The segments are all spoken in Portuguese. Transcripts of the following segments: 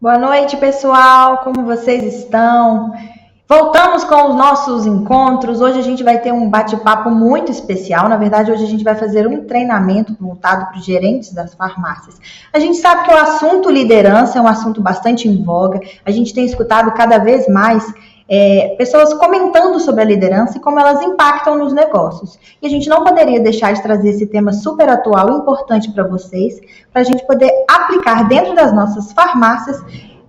Boa noite, pessoal. Como vocês estão? Voltamos com os nossos encontros. Hoje a gente vai ter um bate-papo muito especial. Na verdade, hoje a gente vai fazer um treinamento voltado para os gerentes das farmácias. A gente sabe que o assunto liderança é um assunto bastante em voga. A gente tem escutado cada vez mais pessoas comentando sobre a liderança e como elas impactam nos negócios. E a gente não poderia deixar de trazer esse tema super atual e importante para vocês, para a gente poder aplicar dentro das nossas farmácias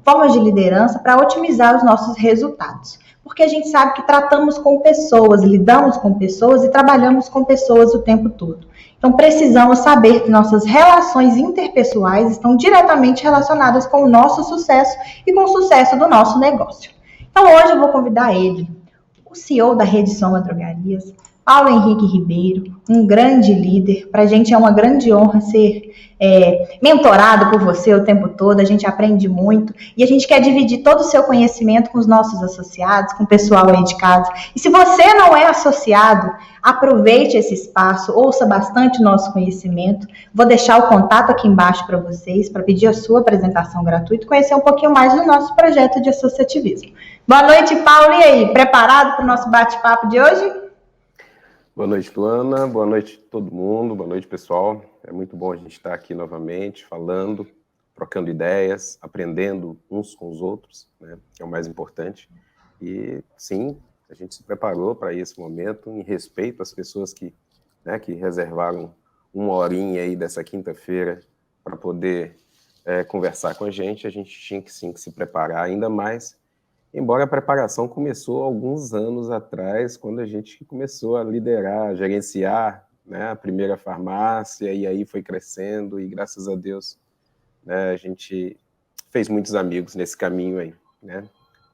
formas de liderança para otimizar os nossos resultados. Porque a gente sabe que tratamos com pessoas, lidamos com pessoas e trabalhamos com pessoas o tempo todo. Então precisamos saber que nossas relações interpessoais estão diretamente relacionadas com o nosso sucesso e com o sucesso do nosso negócio. Então hoje eu vou convidar ele, o CEO da Rede Soma Drogarias, Paulo Henrique Ribeiro, um grande líder. Para a gente é uma grande honra ser mentorado por você o tempo todo, a gente aprende muito e a gente quer dividir todo o seu conhecimento com os nossos associados, com o pessoal aí de casa. E se você não é associado, aproveite esse espaço, ouça bastante o nosso conhecimento. Vou deixar o contato aqui embaixo para vocês, para pedir a sua apresentação gratuita e conhecer um pouquinho mais do nosso projeto de associativismo. Boa noite, Paulo. E aí, preparado para o nosso bate-papo de hoje? Boa noite, Luana. Boa noite todo mundo. Boa noite, pessoal. É muito bom a gente estar aqui novamente, falando, trocando ideias, aprendendo uns com os outros, né? Que é o mais importante. E, sim, a gente se preparou para esse momento, em respeito às pessoas que reservaram uma horinha aí dessa quinta-feira para poder conversar com a gente tinha que, sim, que se preparar ainda mais. Embora a preparação começou alguns anos atrás, quando a gente começou a liderar, a gerenciar, né, a primeira farmácia, e aí foi crescendo, e graças a Deus, né, a gente fez muitos amigos nesse caminho aí, né,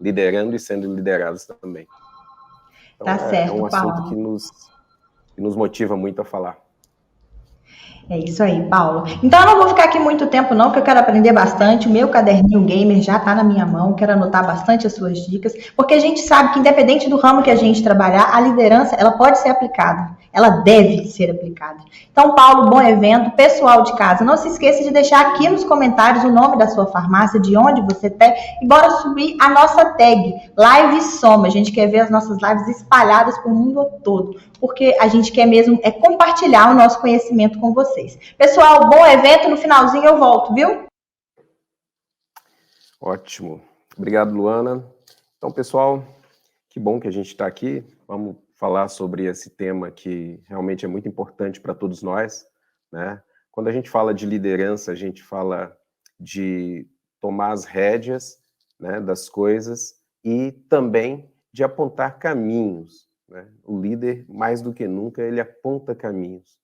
liderando e sendo liderados também. Então, tá certo, é um assunto Paulo. que nos motiva muito a falar. É isso aí, Paulo. Então eu não vou ficar aqui muito tempo não, porque eu quero aprender bastante. O meu caderninho gamer já está na minha mão, quero anotar bastante as suas dicas, porque a gente sabe que independente do ramo que a gente trabalhar, a liderança, ela pode ser aplicada. Ela deve ser aplicada. Então, Paulo, bom evento. Pessoal de casa, não se esqueça de deixar aqui nos comentários o nome da sua farmácia, de onde você está, e bora subir a nossa tag, Live Soma. A gente quer ver as nossas lives espalhadas pelo mundo todo, porque a gente quer mesmo compartilhar o nosso conhecimento com vocês. Pessoal, bom evento. No finalzinho eu volto, viu? Ótimo. Obrigado, Luana. Então, pessoal, que bom que a gente está aqui. Vamos falar sobre esse tema que realmente é muito importante para todos nós, né? Quando a gente fala de liderança, a gente fala de tomar as rédeas, né, das coisas e também de apontar caminhos, né? O líder, mais do que nunca, ele aponta caminhos.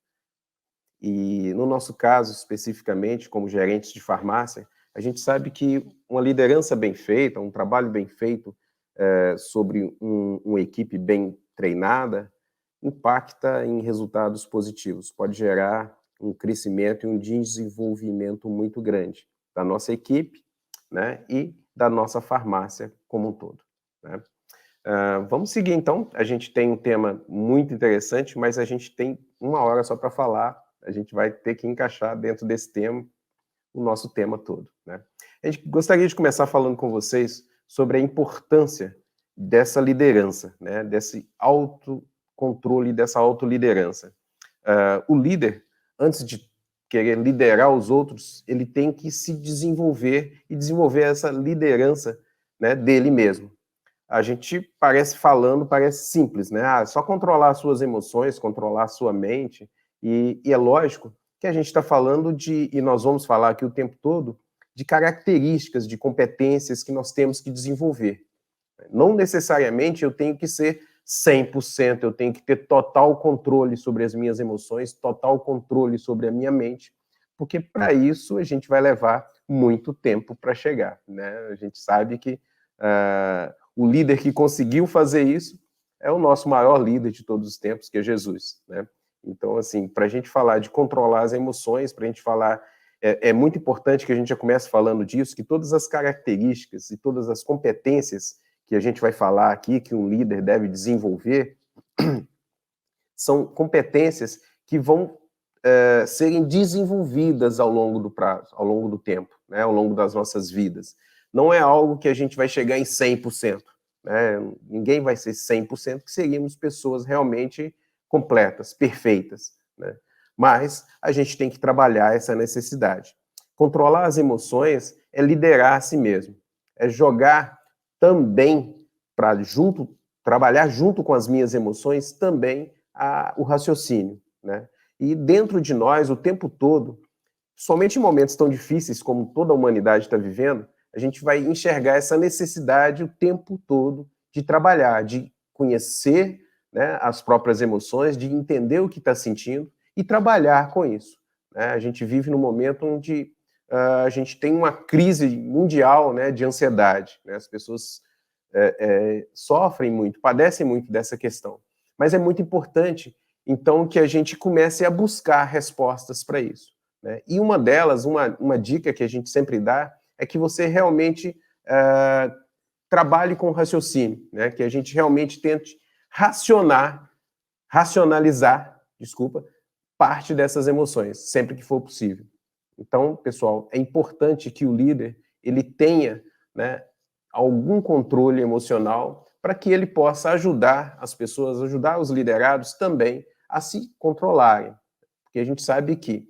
E no nosso caso, especificamente, como gerentes de farmácia, a gente sabe que uma liderança bem feita, um trabalho bem feito sobre uma equipe bem treinada, impacta em resultados positivos, pode gerar um crescimento e um desenvolvimento muito grande da nossa equipe, né, e da nossa farmácia como um todo, né? Vamos seguir, então. A gente tem um tema muito interessante, mas a gente tem uma hora só para falar. A gente vai ter que encaixar dentro desse tema o nosso tema todo, né? A gente gostaria de começar falando com vocês sobre a importância dessa liderança, né, desse autocontrole, dessa autoliderança. O líder, antes de querer liderar os outros, ele tem que se desenvolver e desenvolver essa liderança, né, dele mesmo. A gente parece simples, né? Só controlar as suas emoções, controlar a sua mente, e é lógico que a gente está falando e nós vamos falar aqui o tempo todo, de características, de competências que nós temos que desenvolver. Não necessariamente eu tenho que ser 100%, eu tenho que ter total controle sobre as minhas emoções, total controle sobre a minha mente, porque para isso a gente vai levar muito tempo para chegar, né? A gente sabe que o líder que conseguiu fazer isso é o nosso maior líder de todos os tempos, que é Jesus, né? Então, assim, para a gente falar de controlar as emoções, para a gente falar... É muito importante que a gente já comece falando disso, que todas as características e todas as competências que a gente vai falar aqui, que um líder deve desenvolver, são competências que vão serem desenvolvidas ao longo do prazo, ao longo do tempo, né, ao longo das nossas vidas. não é algo que a gente vai chegar em 100%. Né? Ninguém vai ser 100%, que seríamos pessoas realmente completas, perfeitas. Né? Mas a gente tem que trabalhar essa necessidade. Controlar as emoções é liderar a si mesmo, é jogar também para trabalhar junto com as minhas emoções também o raciocínio, né? E dentro de nós, o tempo todo, somente em momentos tão difíceis como toda a humanidade está vivendo, a gente vai enxergar essa necessidade o tempo todo de trabalhar, de conhecer, né, as próprias emoções, de entender o que está sentindo e trabalhar com isso. Né? A gente vive num momento onde a gente tem uma crise mundial, né, de ansiedade. Né? As pessoas sofrem muito, padecem muito dessa questão. Mas é muito importante, então, que a gente comece a buscar respostas para isso. Né? E uma delas, uma dica que a gente sempre dá, é que você realmente trabalhe com raciocínio, né? Que a gente realmente tente racionalizar, parte dessas emoções, sempre que for possível. Então, pessoal, é importante que o líder ele tenha, né, algum controle emocional para que ele possa ajudar as pessoas, ajudar os liderados também a se controlarem. Porque a gente sabe que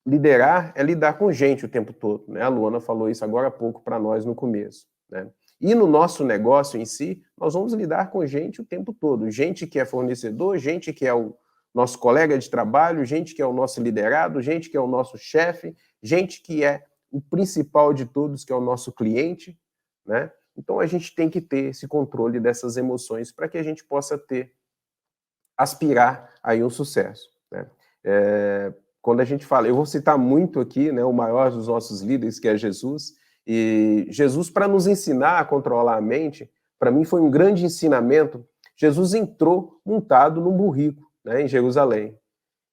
liderar é lidar com gente o tempo todo. Né? A Luana falou isso agora há pouco para nós no começo. Né? E no nosso negócio em si, nós vamos lidar com gente o tempo todo. Gente que é fornecedor, gente que é o nosso colega de trabalho, gente que é o nosso liderado, gente que é o nosso chefe, gente que é o principal de todos, que é o nosso cliente, né? Então a gente tem que ter esse controle dessas emoções para que a gente possa aspirar aí um sucesso, né? Quando a gente fala, eu vou citar muito aqui, né, o maior dos nossos líderes, que é Jesus, e Jesus, para nos ensinar a controlar a mente, para mim foi um grande ensinamento. Jesus entrou montado num burrico, né, em Jerusalém.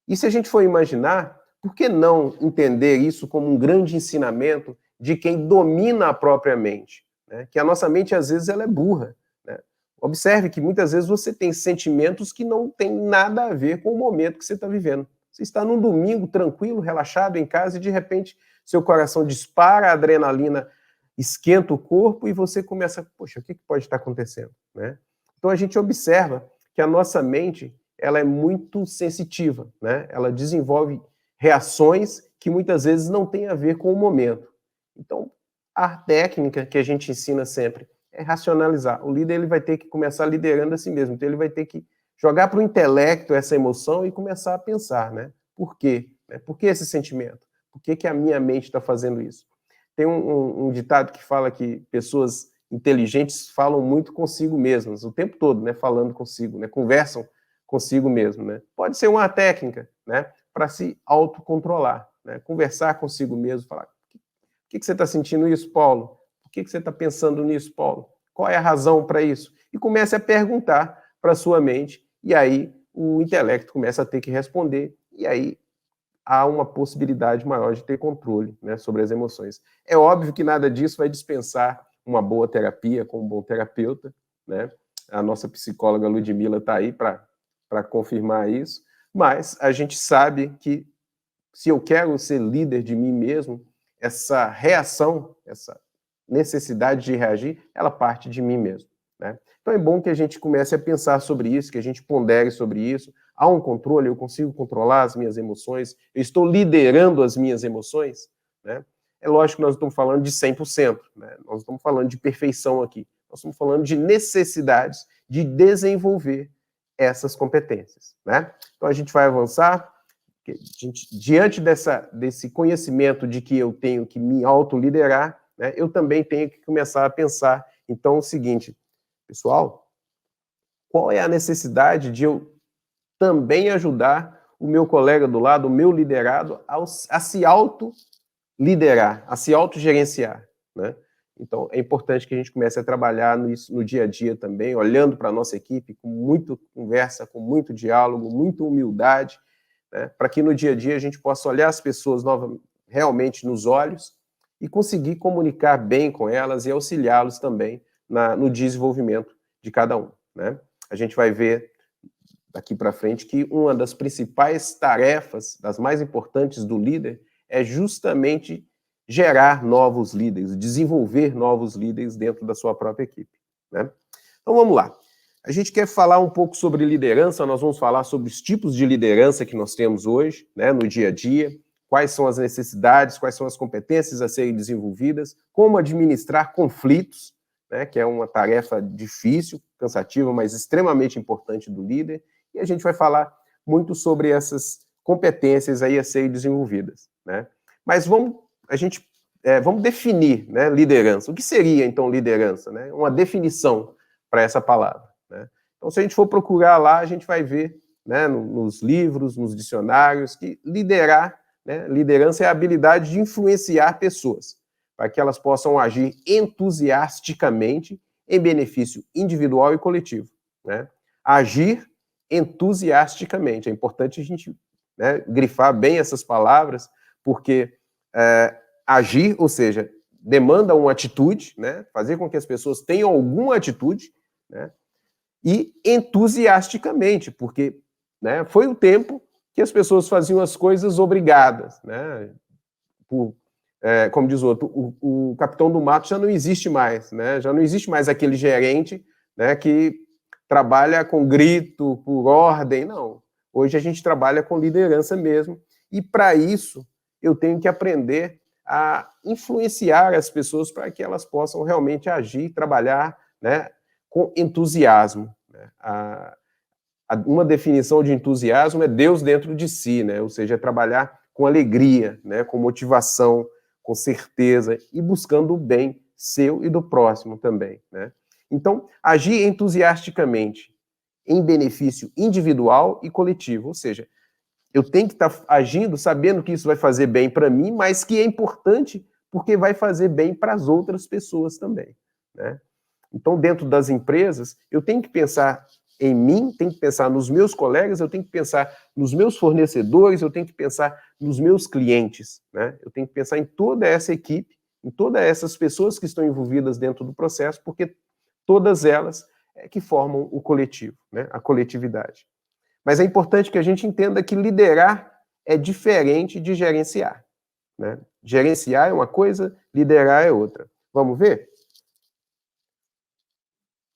E se a gente for imaginar, por que não entender isso como um grande ensinamento de quem domina a própria mente? Né? Que a nossa mente, às vezes, ela é burra. Né? Observe que muitas vezes você tem sentimentos que não têm nada a ver com o momento que você está vivendo. Você está num domingo tranquilo, relaxado em casa e de repente seu coração dispara, a adrenalina esquenta o corpo e você começa, poxa, o que pode estar acontecendo? Né? Então a gente observa que a nossa mente ela é muito sensitiva, né? Ela desenvolve reações que muitas vezes não têm a ver com o momento. Então a técnica que a gente ensina sempre é racionalizar. O líder ele vai ter que começar liderando a si mesmo, então ele vai ter que jogar para o intelecto essa emoção e começar a pensar, né? Por quê? Por que esse sentimento? Por que a minha mente está fazendo isso? Tem um ditado que fala que pessoas inteligentes falam muito consigo mesmas, o tempo todo, né? Falando consigo, né? Conversam consigo mesmo, né? Pode ser uma técnica, né? Para se autocontrolar, né? Conversar consigo mesmo, falar, por que você está sentindo isso, Paulo? Por que você está pensando nisso, Paulo? Qual é a razão para isso? E comece a perguntar para a sua mente, e aí o intelecto começa a ter que responder, e aí há uma possibilidade maior de ter controle, né, sobre as emoções. É óbvio que nada disso vai dispensar uma boa terapia com um bom terapeuta, né? A nossa psicóloga Ludmila está aí para confirmar isso, mas a gente sabe que se eu quero ser líder de mim mesmo, essa reação, essa necessidade de reagir, ela parte de mim mesmo. Né? Então é bom que a gente comece a pensar sobre isso, que a gente pondere sobre isso. Há um controle, eu consigo controlar as minhas emoções, eu estou liderando as minhas emoções. Né? É lógico que nós estamos falando de 100%, né? Nós estamos falando de perfeição aqui, nós estamos falando de necessidades de desenvolver essas competências. Né? Então a gente vai avançar. Diante desse conhecimento de que eu tenho que me autoliderar, né, eu também tenho que começar a pensar, então, o seguinte, pessoal, qual é a necessidade de eu também ajudar o meu colega do lado, o meu liderado, a se autoliderar, a se autogerenciar, né? Então, é importante que a gente comece a trabalhar nisso no dia a dia também, olhando para a nossa equipe com muita conversa, com muito diálogo, muita humildade, né, para que no dia a dia a gente possa olhar as pessoas realmente nos olhos e conseguir comunicar bem com elas e auxiliá-los também no desenvolvimento de cada um. Né? A gente vai ver daqui para frente que uma das principais tarefas, das mais importantes do líder, é justamente gerar novos líderes, desenvolver novos líderes dentro da sua própria equipe, né? Então vamos lá. A gente quer falar um pouco sobre liderança, nós vamos falar sobre os tipos de liderança que nós temos hoje, né, no dia a dia, quais são as necessidades, quais são as competências a serem desenvolvidas, como administrar conflitos, né, que é uma tarefa difícil, cansativa, mas extremamente importante do líder, e a gente vai falar muito sobre essas competências aí a serem desenvolvidas, né? Mas vamos definir, né, liderança. O que seria, então, liderança, né? Uma definição para essa palavra, né? Então, se a gente for procurar lá, a gente vai ver, né, nos livros, nos dicionários, que liderar, né, liderança é a habilidade de influenciar pessoas, para que elas possam agir entusiasticamente em benefício individual e coletivo, né? Agir entusiasticamente. É importante a gente, né, grifar bem essas palavras, porque agir, ou seja, demanda uma atitude, né, fazer com que as pessoas tenham alguma atitude, né, e entusiasticamente, porque, né, foi o tempo que as pessoas faziam as coisas obrigadas, né, como diz o outro, o capitão do mato já não existe mais, né, já não existe mais aquele gerente, né, que trabalha com grito, por ordem, não. Hoje a gente trabalha com liderança mesmo, e para isso eu tenho que aprender a influenciar as pessoas para que elas possam realmente agir, trabalhar, né, com entusiasmo, né? Uma definição de entusiasmo é Deus dentro de si, né? Ou seja, é trabalhar com alegria, né, com motivação, com certeza e buscando o bem seu e do próximo também, né? Então, agir entusiasticamente em benefício individual e coletivo, ou seja, eu tenho que estar agindo sabendo que isso vai fazer bem para mim, mas que é importante porque vai fazer bem para as outras pessoas também, né? Então, dentro das empresas, eu tenho que pensar em mim, tenho que pensar nos meus colegas, eu tenho que pensar nos meus fornecedores, eu tenho que pensar nos meus clientes, né? Eu tenho que pensar em toda essa equipe, em todas essas pessoas que estão envolvidas dentro do processo, porque todas elas é que formam o coletivo, né? A coletividade. Mas é importante que a gente entenda que liderar é diferente de gerenciar, né? Gerenciar é uma coisa, liderar é outra. Vamos ver?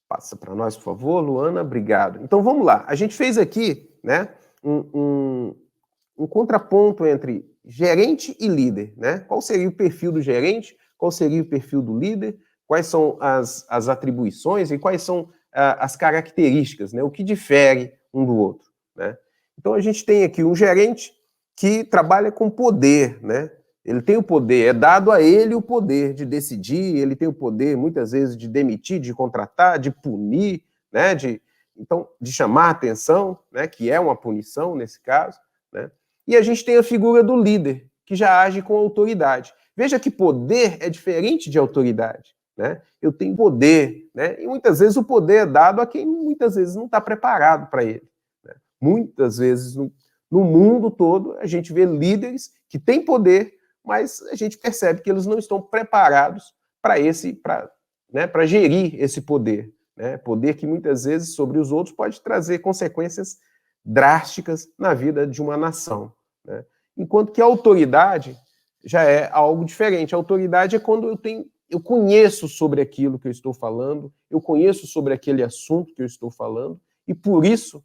Passa para nós, por favor, Luana, obrigado. Então vamos lá. A gente fez aqui, né, um contraponto entre gerente e líder, né? Qual seria o perfil do gerente? Qual seria o perfil do líder? Quais são as atribuições e quais são as características, né? O que difere um do outro, né? Então a gente tem aqui um gerente que trabalha com poder, né? Ele tem o poder, é dado a ele o poder de decidir, ele tem o poder, muitas vezes, de demitir, de contratar, de punir, né? De chamar a atenção, né? Que é uma punição nesse caso, né? E a gente tem a figura do líder, que já age com autoridade. Veja que poder é diferente de autoridade, né? Eu tenho poder, né? E muitas vezes o poder é dado a quem muitas vezes não está preparado para ele, né? Muitas vezes no mundo todo a gente vê líderes que têm poder, mas a gente percebe que eles não estão preparados para gerir esse poder, né? Poder que muitas vezes sobre os outros pode trazer consequências drásticas na vida de uma nação, né? Enquanto que a autoridade já é algo diferente. A autoridade é quando eu conheço sobre aquilo que eu estou falando, eu conheço sobre aquele assunto que eu estou falando, e por isso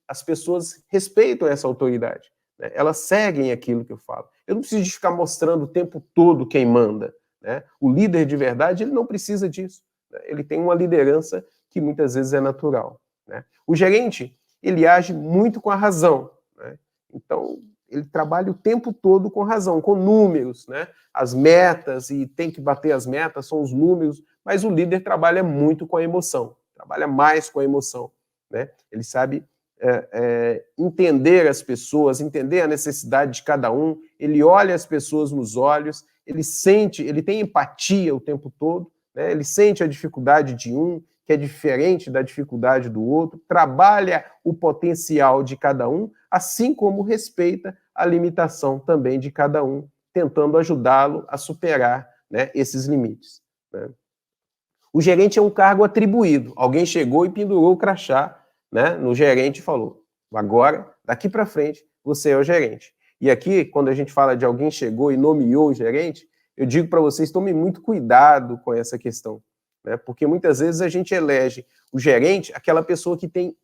as pessoas respeitam essa autoridade, né? Elas seguem aquilo que eu falo. Eu não preciso de ficar mostrando o tempo todo quem manda, né? O líder de verdade, ele não precisa disso, né? Ele tem uma liderança que muitas vezes é natural, né? O gerente, ele age muito com a razão, né? Então, ele trabalha o tempo todo com razão, com números, né? As metas, e tem que bater as metas, são os números, mas o líder trabalha muito com a emoção, trabalha mais com a emoção, né? Ele sabe entender as pessoas, entender a necessidade de cada um, ele olha as pessoas nos olhos, ele sente, ele tem empatia o tempo todo, né? Ele sente a dificuldade de um, que é diferente da dificuldade do outro, trabalha o potencial de cada um, assim como respeita a limitação também de cada um, tentando ajudá-lo a superar, né, esses limites, né? O gerente é um cargo atribuído. Alguém chegou e pendurou o crachá, né, no gerente e falou: agora, daqui para frente, você é o gerente. E aqui, quando a gente fala de alguém chegou e nomeou o gerente, eu digo para vocês, tomem muito cuidado com essa questão, né? Porque muitas vezes a gente elege o gerente, aquela pessoa que tem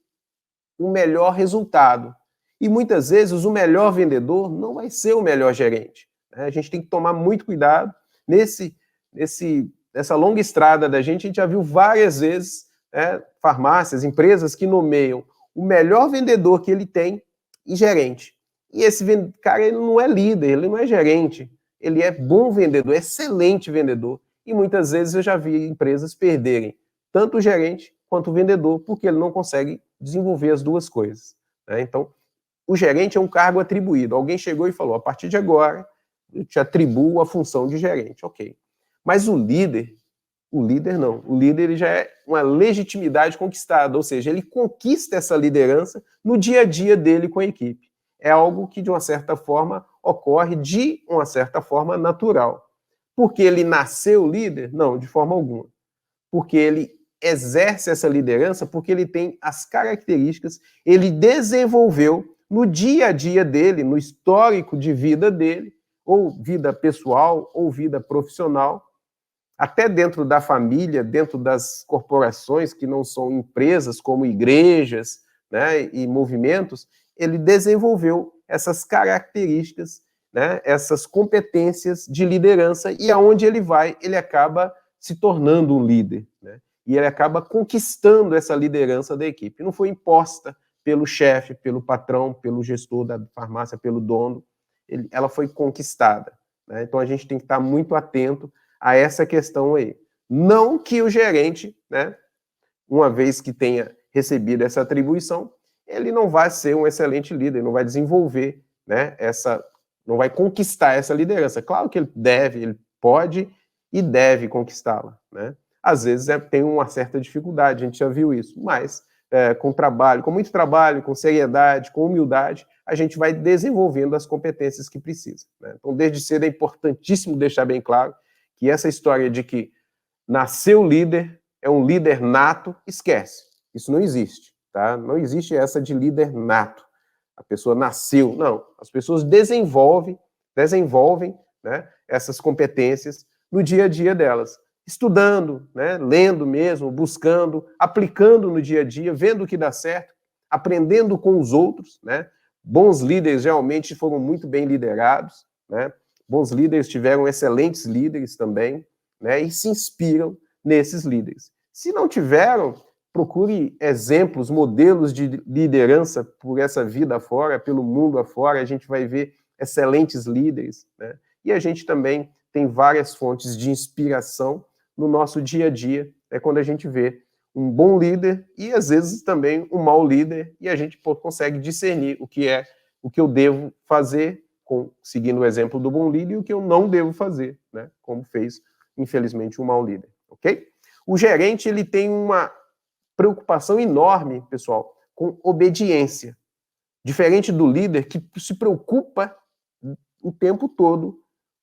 o melhor resultado. E muitas vezes o melhor vendedor não vai ser o melhor gerente, né? A gente tem que tomar muito cuidado. Nessa longa estrada da gente, a gente já viu várias vezes, né, farmácias, empresas que nomeiam o melhor vendedor que ele tem e gerente. E esse cara, ele não é líder, ele não é gerente, ele é bom vendedor, excelente vendedor. E muitas vezes eu já vi empresas perderem tanto o gerente quanto o vendedor, porque ele não consegue desenvolver as duas coisas, né? Então, o gerente é um cargo atribuído. Alguém chegou e falou, a partir de agora, eu te atribuo a função de gerente. Ok. Mas o líder não. O líder ele já é uma legitimidade conquistada, ou seja, ele conquista essa liderança no dia a dia dele com a equipe. É algo que, de uma certa forma, ocorre de uma certa forma natural. Porque ele nasceu líder? Não, de forma alguma. Porque ele exerce essa liderança porque ele tem as características, ele desenvolveu no dia a dia dele, no histórico de vida dele, ou vida pessoal, ou vida profissional, até dentro da família, dentro das corporações que não são empresas, como igrejas, né, e movimentos, ele desenvolveu essas características, né, essas competências de liderança, e aonde ele vai, ele acaba se tornando um líder, né, e ele acaba conquistando essa liderança da equipe. Não foi imposta pelo chefe, pelo patrão, pelo gestor da farmácia, pelo dono, ela foi conquistada, né? Então a gente tem que estar muito atento a essa questão aí. Não que o gerente, né, uma vez que tenha recebido essa atribuição, ele não vai ser um excelente líder, não vai desenvolver, né, não vai conquistar essa liderança. Claro que ele pode e deve conquistá-la, né? Às vezes tem uma certa dificuldade, a gente já viu isso, mas com trabalho, com muito trabalho, com seriedade, com humildade, a gente vai desenvolvendo as competências que precisa, né? Então, desde cedo é importantíssimo deixar bem claro que essa história de que nasceu líder, é um líder nato, esquece. Isso não existe, tá? Não existe essa de líder nato. A pessoa nasceu. Não, as pessoas desenvolvem, né, essas competências no dia a dia delas. Estudando, né, lendo mesmo, buscando, aplicando no dia a dia, vendo o que dá certo, aprendendo com os outros, né? Bons líderes geralmente foram muito bem liderados, né? Bons líderes tiveram excelentes líderes também, né? E se inspiram nesses líderes. Se não tiveram, procure exemplos, modelos de liderança por essa vida afora, pelo mundo afora, a gente vai ver excelentes líderes, né? E a gente também tem várias fontes de inspiração no nosso dia a dia, quando a gente vê um bom líder e, às vezes, também um mau líder, e a gente consegue discernir o que eu devo fazer, seguindo o exemplo do bom líder, e o que eu não devo fazer, né? Como fez, infelizmente, um mau líder, ok? O gerente, ele tem uma preocupação enorme, pessoal, com obediência. Diferente do líder, que se preocupa o tempo todo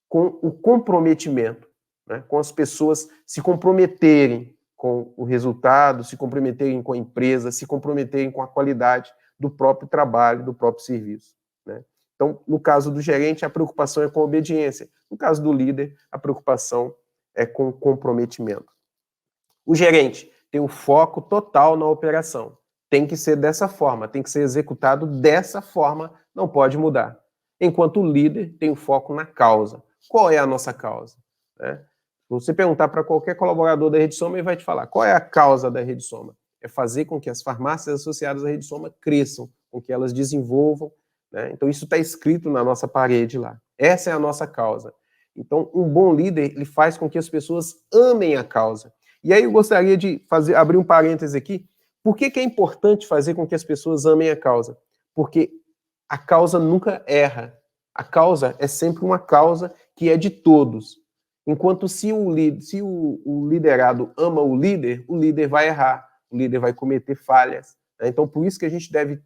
com o comprometimento, né? Com as pessoas se comprometerem com o resultado, se comprometerem com a empresa, se comprometerem com a qualidade do próprio trabalho, do próprio serviço, né? Então, no caso do gerente, a preocupação é com a obediência. No caso do líder, a preocupação é com o comprometimento. O gerente tem um foco total na operação. Tem que ser dessa forma, tem que ser executado dessa forma, não pode mudar. Enquanto o líder tem um foco na causa. Qual é a nossa causa, né? Se você perguntar para qualquer colaborador da Rede Soma, ele vai te falar, qual é a causa da Rede Soma? É fazer com que as farmácias associadas à Rede Soma cresçam, com que elas desenvolvam, né? Então isso está escrito na nossa parede lá. Essa é a nossa causa. Então um bom líder, ele faz com que as pessoas amem a causa. E aí eu gostaria de abrir um parêntese aqui. Por que é importante fazer com que as pessoas amem a causa? Porque a causa nunca erra. A causa é sempre uma causa que é de todos. Enquanto se o liderado ama o líder vai errar, o líder vai cometer falhas, né? Então, por isso que a gente deve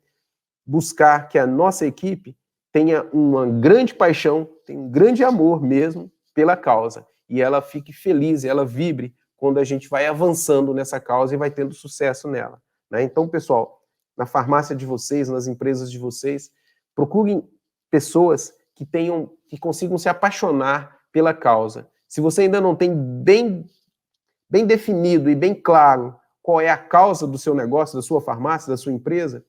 buscar que a nossa equipe tenha uma grande paixão, tenha um grande amor mesmo pela causa, e ela fique feliz, ela vibre quando a gente vai avançando nessa causa e vai tendo sucesso nela, né? Então, pessoal, na farmácia de vocês, nas empresas de vocês, procurem pessoas que consigam se apaixonar pela causa, se você ainda não tem bem definido e bem claro qual é a causa do seu negócio, da sua farmácia, da sua empresa,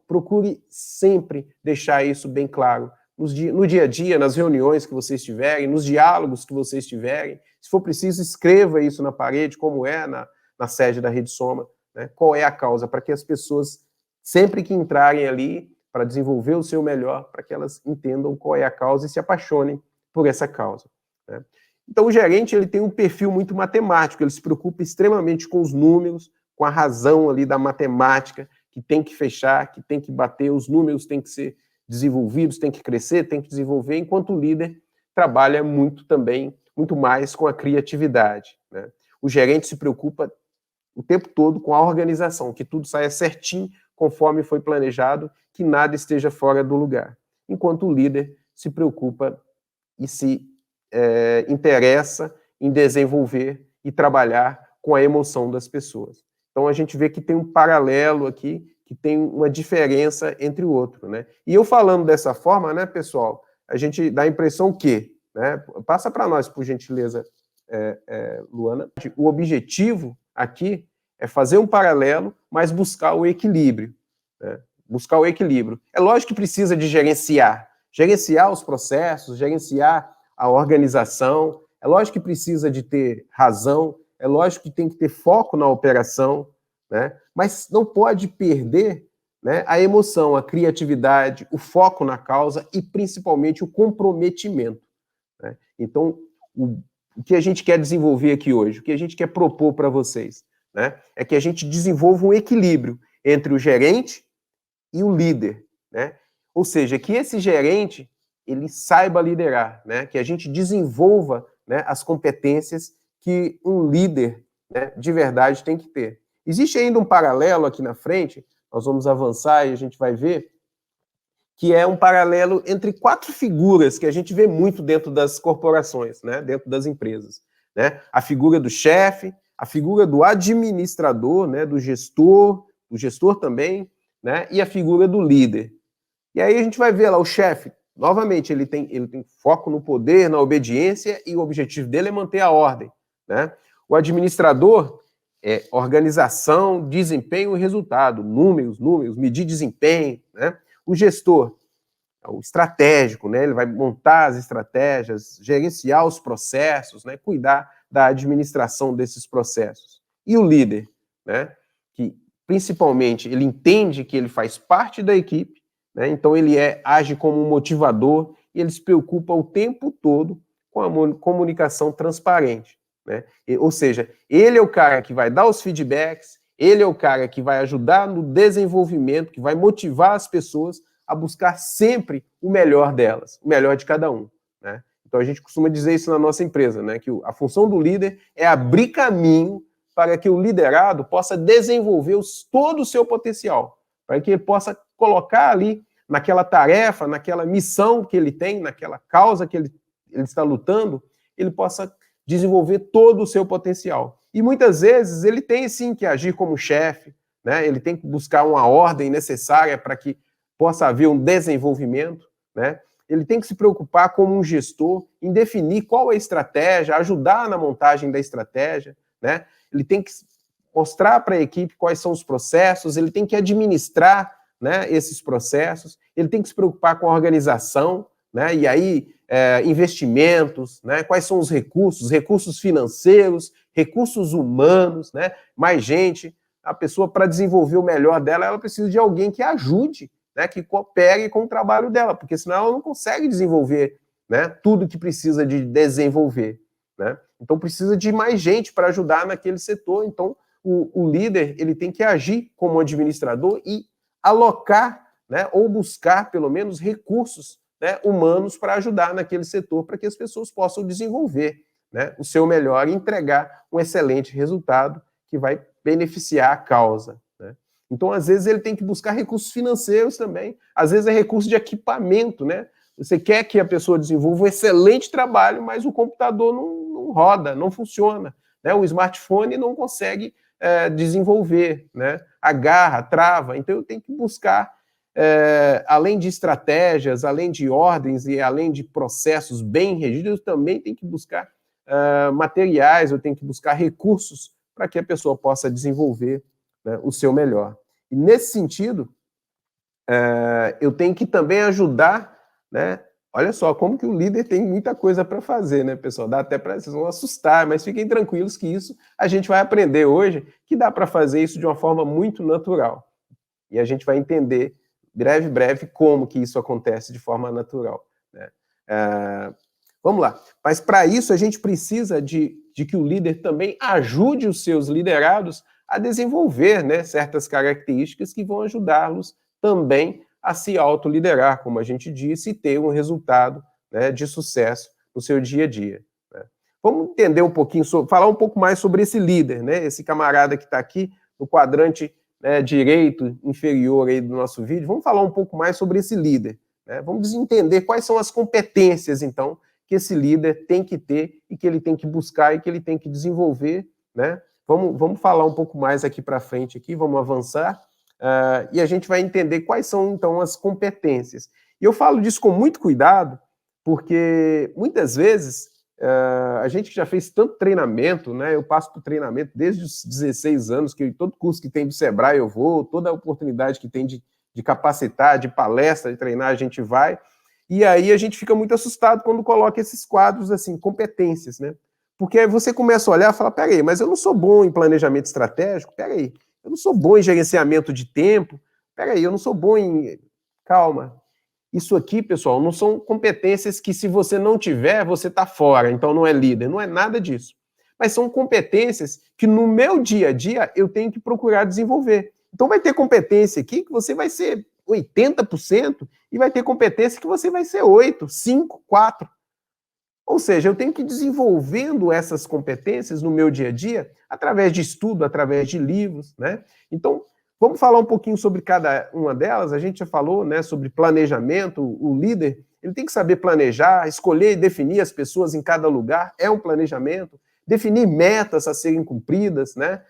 procure sempre deixar isso bem claro no dia a dia, nas reuniões que vocês tiverem, nos diálogos que vocês tiverem. Se for preciso, escreva isso na parede, como é na sede da Rede Soma, né? Qual é a causa, para que as pessoas, sempre que entrarem ali para desenvolver o seu melhor, para que elas entendam qual é a causa e se apaixonem por essa causa, né? Então, o gerente, ele tem um perfil muito matemático, ele se preocupa extremamente com os números, com a razão ali da matemática, que tem que fechar, que tem que bater, os números têm que ser desenvolvidos, tem que crescer, tem que desenvolver, enquanto o líder trabalha muito mais com a criatividade, né? O gerente se preocupa o tempo todo com a organização, que tudo saia certinho, conforme foi planejado, que nada esteja fora do lugar. Enquanto o líder se preocupa e se interessa em desenvolver e trabalhar com a emoção das pessoas. Então, a gente vê que tem um paralelo aqui, que tem uma diferença entre o outro, né? E eu falando dessa forma, né, pessoal, a gente dá a impressão que, né, passa para nós, por gentileza, Luana, o objetivo aqui é fazer um paralelo, mas buscar o equilíbrio, né? Buscar o equilíbrio. É lógico que precisa de gerenciar os processos, gerenciar a organização, é lógico que precisa de ter razão, é lógico que tem que ter foco na operação, né? Mas não pode perder, né, a emoção, a criatividade, o foco na causa e principalmente o comprometimento, né? Então, o que a gente quer desenvolver aqui hoje, o que a gente quer propor para vocês, né, é que a gente desenvolva um equilíbrio entre o gerente e o líder, né? Ou seja, que esse gerente ele saiba liderar, né? Que a gente desenvolva, né, as competências que um líder, né, de verdade tem que ter. Existe ainda um paralelo aqui na frente, nós vamos avançar e a gente vai ver, que é um paralelo entre 4 figuras que a gente vê muito dentro das corporações, né, dentro das empresas, né? A figura do chefe, a figura do administrador, né, do gestor, o gestor também, né, e a figura do líder. E aí a gente vai ver lá o chefe, novamente, ele tem foco no poder, na obediência, e o objetivo dele é manter a ordem, né? O administrador é organização, desempenho e resultado, números, medir desempenho, né? O gestor é o estratégico, né? Ele vai montar as estratégias, gerenciar os processos, né? Cuidar da administração desses processos. E o líder, né? Que principalmente ele entende que ele faz parte da equipe, né? Então ele age como um motivador e ele se preocupa o tempo todo com a comunicação transparente, né? Ou seja, ele é o cara que vai dar os feedbacks, ele é o cara que vai ajudar no desenvolvimento, que vai motivar as pessoas a buscar sempre o melhor delas, o melhor de cada um, né? Então a gente costuma dizer isso na nossa empresa, né? Que a função do líder é abrir caminho para que o liderado possa desenvolver todo o seu potencial, para que ele possa colocar ali naquela tarefa, naquela missão que ele tem, naquela causa que ele está lutando, ele possa desenvolver todo o seu potencial. E muitas vezes ele tem sim que agir como chefe, né? Ele tem que buscar uma ordem necessária para que possa haver um desenvolvimento, né? Ele tem que se preocupar como um gestor em definir qual é a estratégia, ajudar na montagem da estratégia, né? Ele tem que mostrar para a equipe quais são os processos, ele tem que administrar, né, esses processos, ele tem que se preocupar com a organização, né? E aí investimentos, né? Quais são os recursos financeiros, recursos humanos, né? Mais gente. A pessoa, para desenvolver o melhor dela, ela precisa de alguém que ajude, né, que coopere com o trabalho dela, porque senão ela não consegue desenvolver, né, tudo que precisa de desenvolver, né? Então precisa de mais gente para ajudar naquele setor. Então o líder ele tem que agir como administrador e alocar, né, ou buscar pelo menos recursos, né, humanos para ajudar naquele setor, para que as pessoas possam desenvolver, né, o seu melhor e entregar um excelente resultado que vai beneficiar a causa, né? Então, às vezes, ele tem que buscar recursos financeiros também, às vezes é recurso de equipamento, né? Você quer que a pessoa desenvolva um excelente trabalho, mas o computador não roda, não funciona, né? O smartphone não consegue desenvolver, né? Agarra, trava. Então, eu tenho que buscar, além de estratégias, além de ordens e além de processos bem regidos, eu também tenho que buscar materiais, eu tenho que buscar recursos para que a pessoa possa desenvolver, né, o seu melhor. E nesse sentido, eu tenho que também ajudar, né? Olha só, como que o líder tem muita coisa para fazer, né, pessoal? Dá até para vocês vão assustar, mas fiquem tranquilos que isso a gente vai aprender hoje, que dá para fazer isso de uma forma muito natural. E a gente vai entender, breve, como que isso acontece de forma natural, né? Vamos lá. Mas para isso a gente precisa de que o líder também ajude os seus liderados a desenvolver, né, certas características que vão ajudá-los também a se autoliderar, como a gente disse, e ter um resultado, né, de sucesso no seu dia a dia, né? Vamos entender um pouquinho, falar um pouco mais sobre esse líder, né, esse camarada que está aqui no quadrante, né, direito inferior aí do nosso vídeo. Vamos falar um pouco mais sobre esse líder, né? Vamos entender quais são as competências, então, que esse líder tem que ter e que ele tem que buscar e que ele tem que desenvolver, né? Vamos falar um pouco mais aqui para frente, vamos avançar, e a gente vai entender quais são, então, as competências. E eu falo disso com muito cuidado, porque muitas vezes a gente que já fez tanto treinamento, né? Eu passo por treinamento desde os 16 anos, que todo curso que tem do Sebrae eu vou, toda oportunidade que tem de capacitar, de palestra, de treinar, a gente vai. E aí a gente fica muito assustado quando coloca esses quadros, assim, competências, né? Porque aí você começa a olhar e fala, peraí, mas eu não sou bom em planejamento estratégico, peraí, eu não sou bom em gerenciamento de tempo, peraí, eu não sou bom em... Calma. Isso aqui, pessoal, não são competências que se você não tiver, você está fora, então não é líder, não é nada disso. Mas são competências que no meu dia a dia eu tenho que procurar desenvolver. Então vai ter competência aqui que você vai ser 80% e vai ter competência que você vai ser 8, 5, 4. Ou seja, eu tenho que ir desenvolvendo essas competências no meu dia a dia através de estudo, através de livros, né? Então, vamos falar um pouquinho sobre cada uma delas. A gente já falou, né, sobre planejamento. O líder, ele tem que saber planejar, escolher e definir as pessoas em cada lugar, é um planejamento. Definir metas a serem cumpridas, né?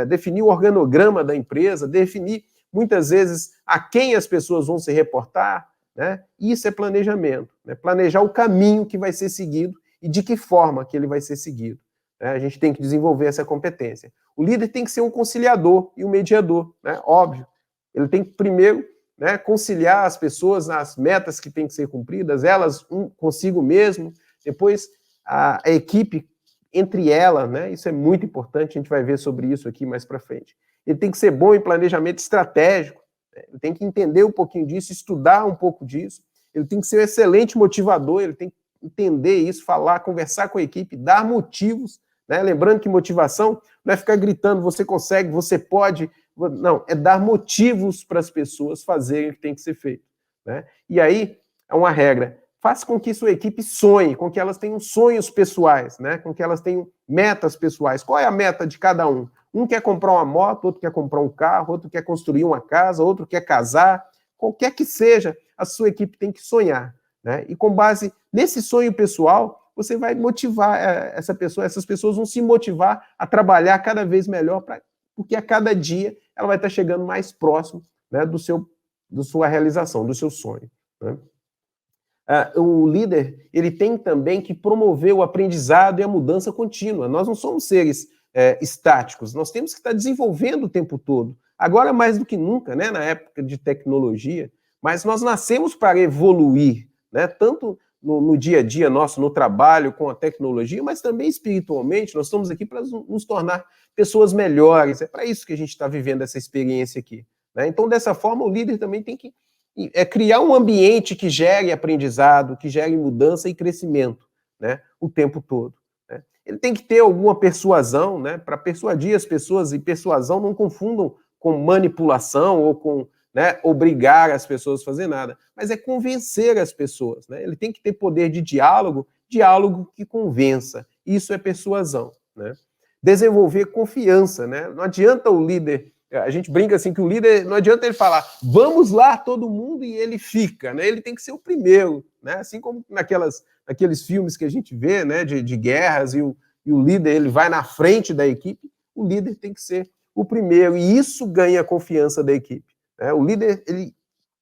Definir o organograma da empresa, definir, muitas vezes, a quem as pessoas vão se reportar, né? Isso é planejamento, né? Planejar o caminho que vai ser seguido e de que forma que ele vai ser seguido, né? A gente tem que desenvolver essa competência. O líder tem que ser um conciliador e um mediador, né? Óbvio. Ele tem que, primeiro, né, conciliar as pessoas nas metas que têm que ser cumpridas, elas consigo mesmo, depois a equipe entre elas, né? Isso é muito importante, a gente vai ver sobre isso aqui mais para frente. Ele tem que ser bom em planejamento estratégico, ele tem que entender um pouquinho disso, estudar um pouco disso, ele tem que ser um excelente motivador, ele tem que entender isso, falar, conversar com a equipe, dar motivos, né? Lembrando que motivação não é ficar gritando, você consegue, você pode, não, é dar motivos para as pessoas fazerem o que tem que ser feito, né? E aí, é uma regra, faça com que sua equipe sonhe, com que elas tenham sonhos pessoais, né? Com que elas tenham metas pessoais. Qual é a meta de cada um? Um quer comprar uma moto, outro quer comprar um carro, outro quer construir uma casa, outro quer casar. Qualquer que seja, a sua equipe tem que sonhar, né? E com base nesse sonho pessoal, você vai motivar essas pessoas vão se motivar a trabalhar cada vez melhor, porque a cada dia ela vai estar chegando mais próximo, né, da sua realização, do seu sonho, né? O líder, ele tem também que promover o aprendizado e a mudança contínua. Nós não somos seres estáticos, nós temos que estar desenvolvendo o tempo todo. Agora mais do que nunca, né, na época de tecnologia, mas nós nascemos para evoluir, né, tanto no dia a dia nosso, no trabalho, com a tecnologia, mas também espiritualmente, nós estamos aqui para nos tornar pessoas melhores. É para isso que a gente está vivendo essa experiência aqui, né? Então, dessa forma, o líder também tem que criar um ambiente que gere aprendizado, que gere mudança e crescimento, né, o tempo todo, né? Ele tem que ter alguma persuasão, né, para persuadir as pessoas, e persuasão não confundam com manipulação ou com, né, obrigar as pessoas a fazer nada, mas é convencer as pessoas, né? Ele tem que ter poder de diálogo, diálogo que convença. Isso é persuasão, né? Desenvolver confiança, né? Não adianta o líder, a gente brinca assim que o líder, não adianta ele falar, vamos lá todo mundo, e ele fica, né? Ele tem que ser o primeiro, né? Assim como naqueles filmes que a gente vê, né, de guerras, e o líder, ele vai na frente da equipe, o líder tem que ser o primeiro, e isso ganha a confiança da equipe, né? O líder, ele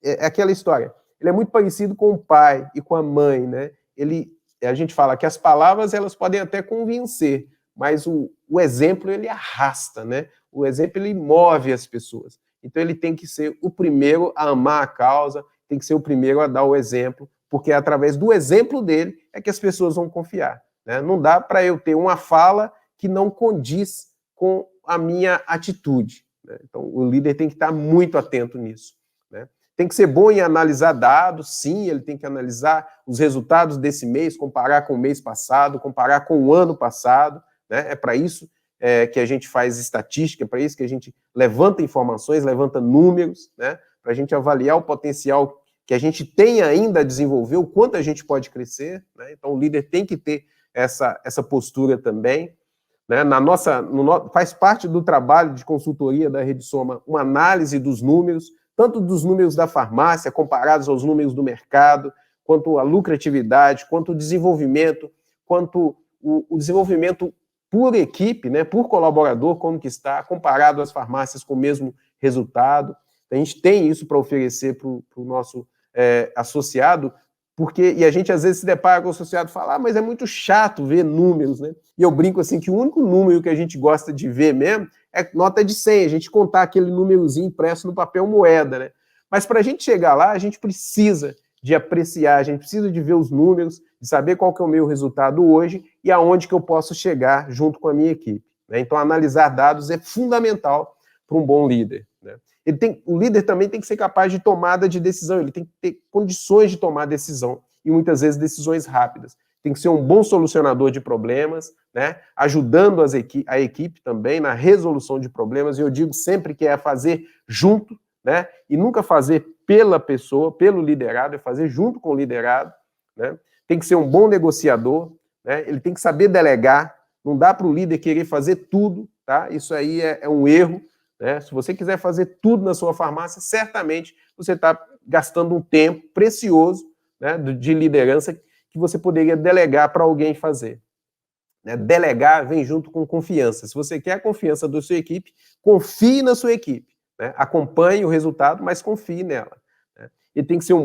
é aquela história, ele é muito parecido com o pai e com a mãe, né? Ele a gente fala que as palavras elas podem até convencer, mas o exemplo ele arrasta, né? O exemplo ele move as pessoas. Então ele tem que ser o primeiro a amar a causa, tem que ser o primeiro a dar o exemplo, porque é através do exemplo dele é que as pessoas vão confiar, né? Não dá para eu ter uma fala que não condiz com a minha atitude, né? Então o líder tem que estar muito atento nisso, né? Tem que ser bom em analisar dados, sim, ele tem que analisar os resultados desse mês, comparar com o mês passado, comparar com o ano passado, né? É para isso que a gente faz estatística, é para isso que a gente levanta informações, levanta números, né? Para a gente avaliar o potencial que a gente tem ainda a desenvolver, o quanto a gente pode crescer, né? Então o líder tem que ter essa postura também, né? Faz parte do trabalho de consultoria da Rede Soma uma análise dos números, tanto dos números da farmácia comparados aos números do mercado, quanto a lucratividade, quanto o desenvolvimento, quanto o desenvolvimento por equipe, né, por colaborador, como que está, comparado às farmácias com o mesmo resultado. A gente tem isso para oferecer para o nosso associado, e a gente às vezes se depara com o associado e fala, mas é muito chato ver números, né? E eu brinco assim que o único número que a gente gosta de ver mesmo é nota de 100, a gente contar aquele númerozinho impresso no papel moeda, né? Mas para a gente chegar lá, a gente precisa de apreciar, a gente precisa de ver os números, de saber qual que é o meu resultado hoje e aonde que eu posso chegar junto com a minha equipe, né? Então, analisar dados é fundamental para um bom líder, né? O líder também tem que ser capaz de tomada de decisão, ele tem que ter condições de tomar decisão, e muitas vezes decisões rápidas. Tem que ser um bom solucionador de problemas, né? Ajudando a equipe também na resolução de problemas, e eu digo sempre que é fazer junto, né? E nunca fazer pela pessoa, pelo liderado, é fazer junto com o liderado, né? Tem que ser um bom negociador, né? Ele tem que saber delegar, não dá para o líder querer fazer tudo, tá? Isso aí é um erro, né? Se você quiser fazer tudo na sua farmácia, certamente você está gastando um tempo precioso, né, de liderança que você poderia delegar para alguém fazer, né? Delegar vem junto com confiança. Se você quer a confiança da sua equipe, confie na sua equipe, né? Acompanhe o resultado, mas confie nela, né? E tem que ter um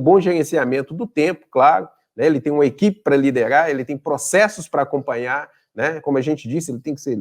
bom gerenciamento do tempo, claro, né? Ele tem uma equipe para liderar, ele tem processos para acompanhar, né? Como a gente disse, ele tem que ser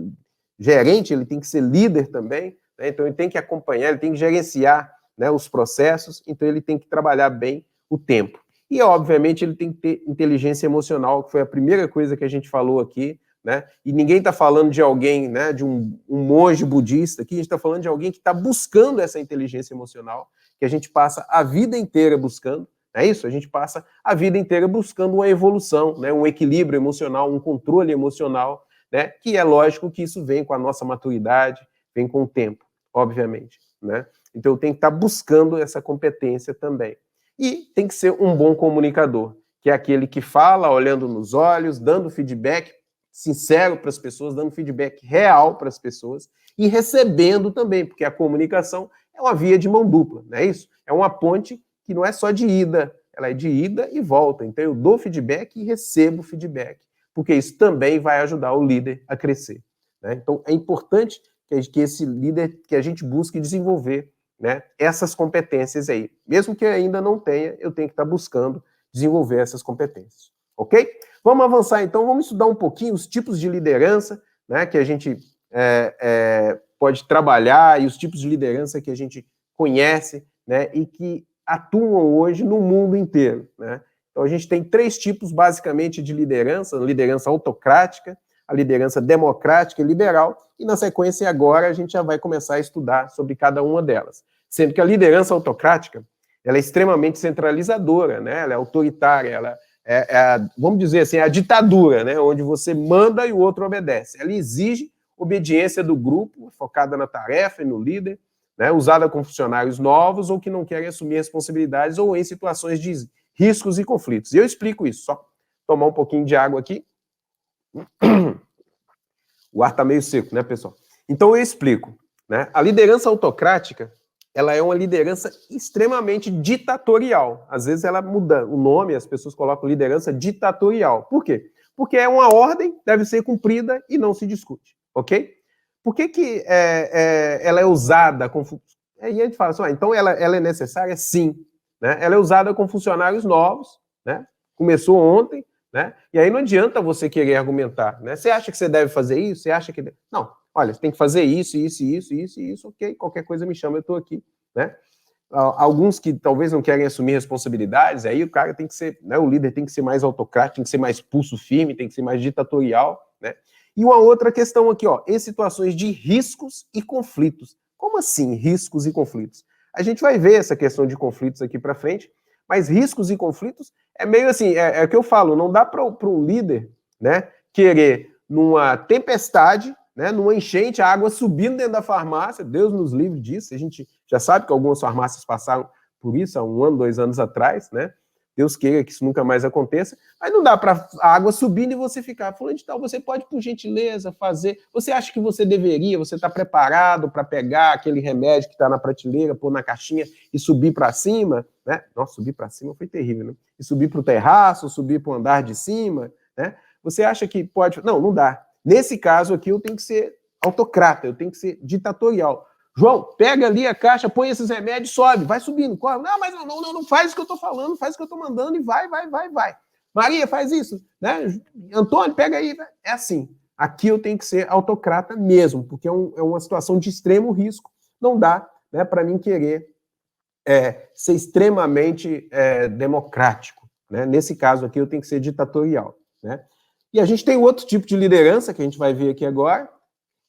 gerente, ele tem que ser líder também, né? Então ele tem que acompanhar, ele tem que gerenciar, né, os processos, então ele tem que trabalhar bem o tempo. E, obviamente, ele tem que ter inteligência emocional, que foi a primeira coisa que a gente falou aqui, né? E ninguém está falando de alguém, né, de um monge budista, aqui a gente está falando de alguém que está buscando essa inteligência emocional, que a gente passa a vida inteira buscando, é isso? A gente passa a vida inteira buscando uma evolução, né, um equilíbrio emocional, um controle emocional, né, que é lógico que isso vem com a nossa maturidade, vem com o tempo, obviamente, né? Então, eu tenho que estar buscando essa competência também. E tem que ser um bom comunicador, que é aquele que fala, olhando nos olhos, dando feedback sincero para as pessoas, dando feedback real para as pessoas e recebendo também, porque a comunicação é uma via de mão dupla, não é isso? É uma ponte que não é só de ida, ela é de ida e volta. Então eu dou feedback e recebo feedback, porque isso também vai ajudar o líder a crescer, né? Então é importante que esse líder, que a gente busque desenvolver, né, essas competências aí. Mesmo que ainda não tenha, eu tenho que estar buscando desenvolver essas competências. Ok? Vamos avançar então, vamos estudar um pouquinho os tipos de liderança, né, que a gente pode trabalhar e os tipos de liderança que a gente conhece, né, e que atuam hoje no mundo inteiro, né? Então a gente tem 3 tipos basicamente de liderança: liderança autocrática, a liderança democrática e liberal, e na sequência agora a gente já vai começar a estudar sobre cada uma delas. Sendo que a liderança autocrática, ela é extremamente centralizadora, né? Ela é autoritária, ela vamos dizer assim, a ditadura, né? Onde você manda e o outro obedece. Ela exige obediência do grupo, focada na tarefa e no líder, né? Usada com funcionários novos ou que não querem assumir responsabilidades ou em situações de riscos e conflitos. E eu explico isso, só tomar um pouquinho de água aqui. O ar está meio seco, né, pessoal? Então eu explico, né? A liderança autocrática, ela é uma liderança extremamente ditatorial. Às vezes ela muda o nome, as pessoas colocam liderança ditatorial. Por quê? Porque é uma ordem, deve ser cumprida e não se discute, ok? Por que ela é usada com... E a gente fala assim, então ela é necessária? Sim, né? Ela é usada com funcionários novos, né? Começou ontem, né? E aí não adianta você querer argumentar, né? Você acha que você deve fazer isso? Você acha que... Não, olha, você tem que fazer isso, ok, qualquer coisa me chama, eu estou aqui, né? Alguns que talvez não querem assumir responsabilidades, aí o cara tem que ser, né, o líder tem que ser mais autocrático, tem que ser mais pulso firme, tem que ser mais ditatorial, né? E uma outra questão aqui, ó, em situações de riscos e conflitos. Como assim, riscos e conflitos? A gente vai ver essa questão de conflitos aqui para frente, mas riscos e conflitos é meio assim, é o que eu falo, não dá para um líder, né, querer numa tempestade, né, numa enchente, a água subindo dentro da farmácia, Deus nos livre disso, a gente já sabe que algumas farmácias passaram por isso há 1 ano, 2 anos atrás, né? Deus queira que isso nunca mais aconteça, mas não dá para a água subindo e você ficar, fulano de tal, você pode, por gentileza, fazer, você acha que você deveria, você está preparado para pegar aquele remédio que está na prateleira, pôr na caixinha e subir para cima, né? Nossa, subir para cima foi terrível, né? E subir para o terraço, subir para o andar de cima, né? Você acha que pode... Não, não dá. Nesse caso aqui, eu tenho que ser autocrata, eu tenho que ser ditatorial. João, pega ali a caixa, põe esses remédios, sobe, vai subindo. Não, mas não faz o que eu estou falando, faz o que eu estou mandando e vai. Maria, faz isso, né? Antônio, pega aí. É assim. Aqui eu tenho que ser autocrata mesmo, porque é uma situação de extremo risco. Não dá, né, para mim querer ser extremamente democrático, né? Nesse caso aqui eu tenho que ser ditatorial, né? E a gente tem outro tipo de liderança que a gente vai ver aqui agora,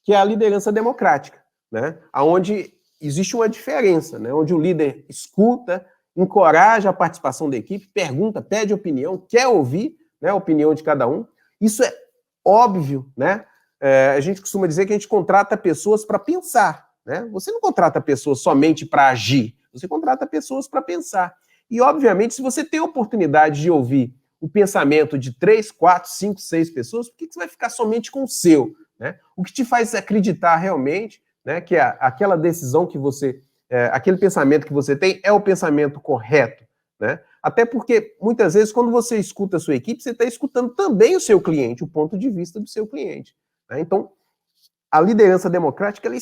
que é a liderança democrática, né? Onde existe uma diferença, né? Onde o líder escuta, encoraja a participação da equipe, pergunta, pede opinião, quer ouvir, né, a opinião de cada um. Isso é óbvio, né? A gente costuma dizer que a gente contrata pessoas para pensar, né? Você não contrata pessoas somente para agir, você contrata pessoas para pensar. E, obviamente, se você tem a oportunidade de ouvir o pensamento de 3, 4, 5, 6 pessoas, por que você vai ficar somente com o seu, né? O que te faz acreditar realmente, né, que aquela decisão que você, aquele pensamento que você tem é o pensamento correto, né? Até porque, muitas vezes, quando você escuta a sua equipe, você está escutando também o seu cliente, o ponto de vista do seu cliente, né? Então, a liderança democrática ela é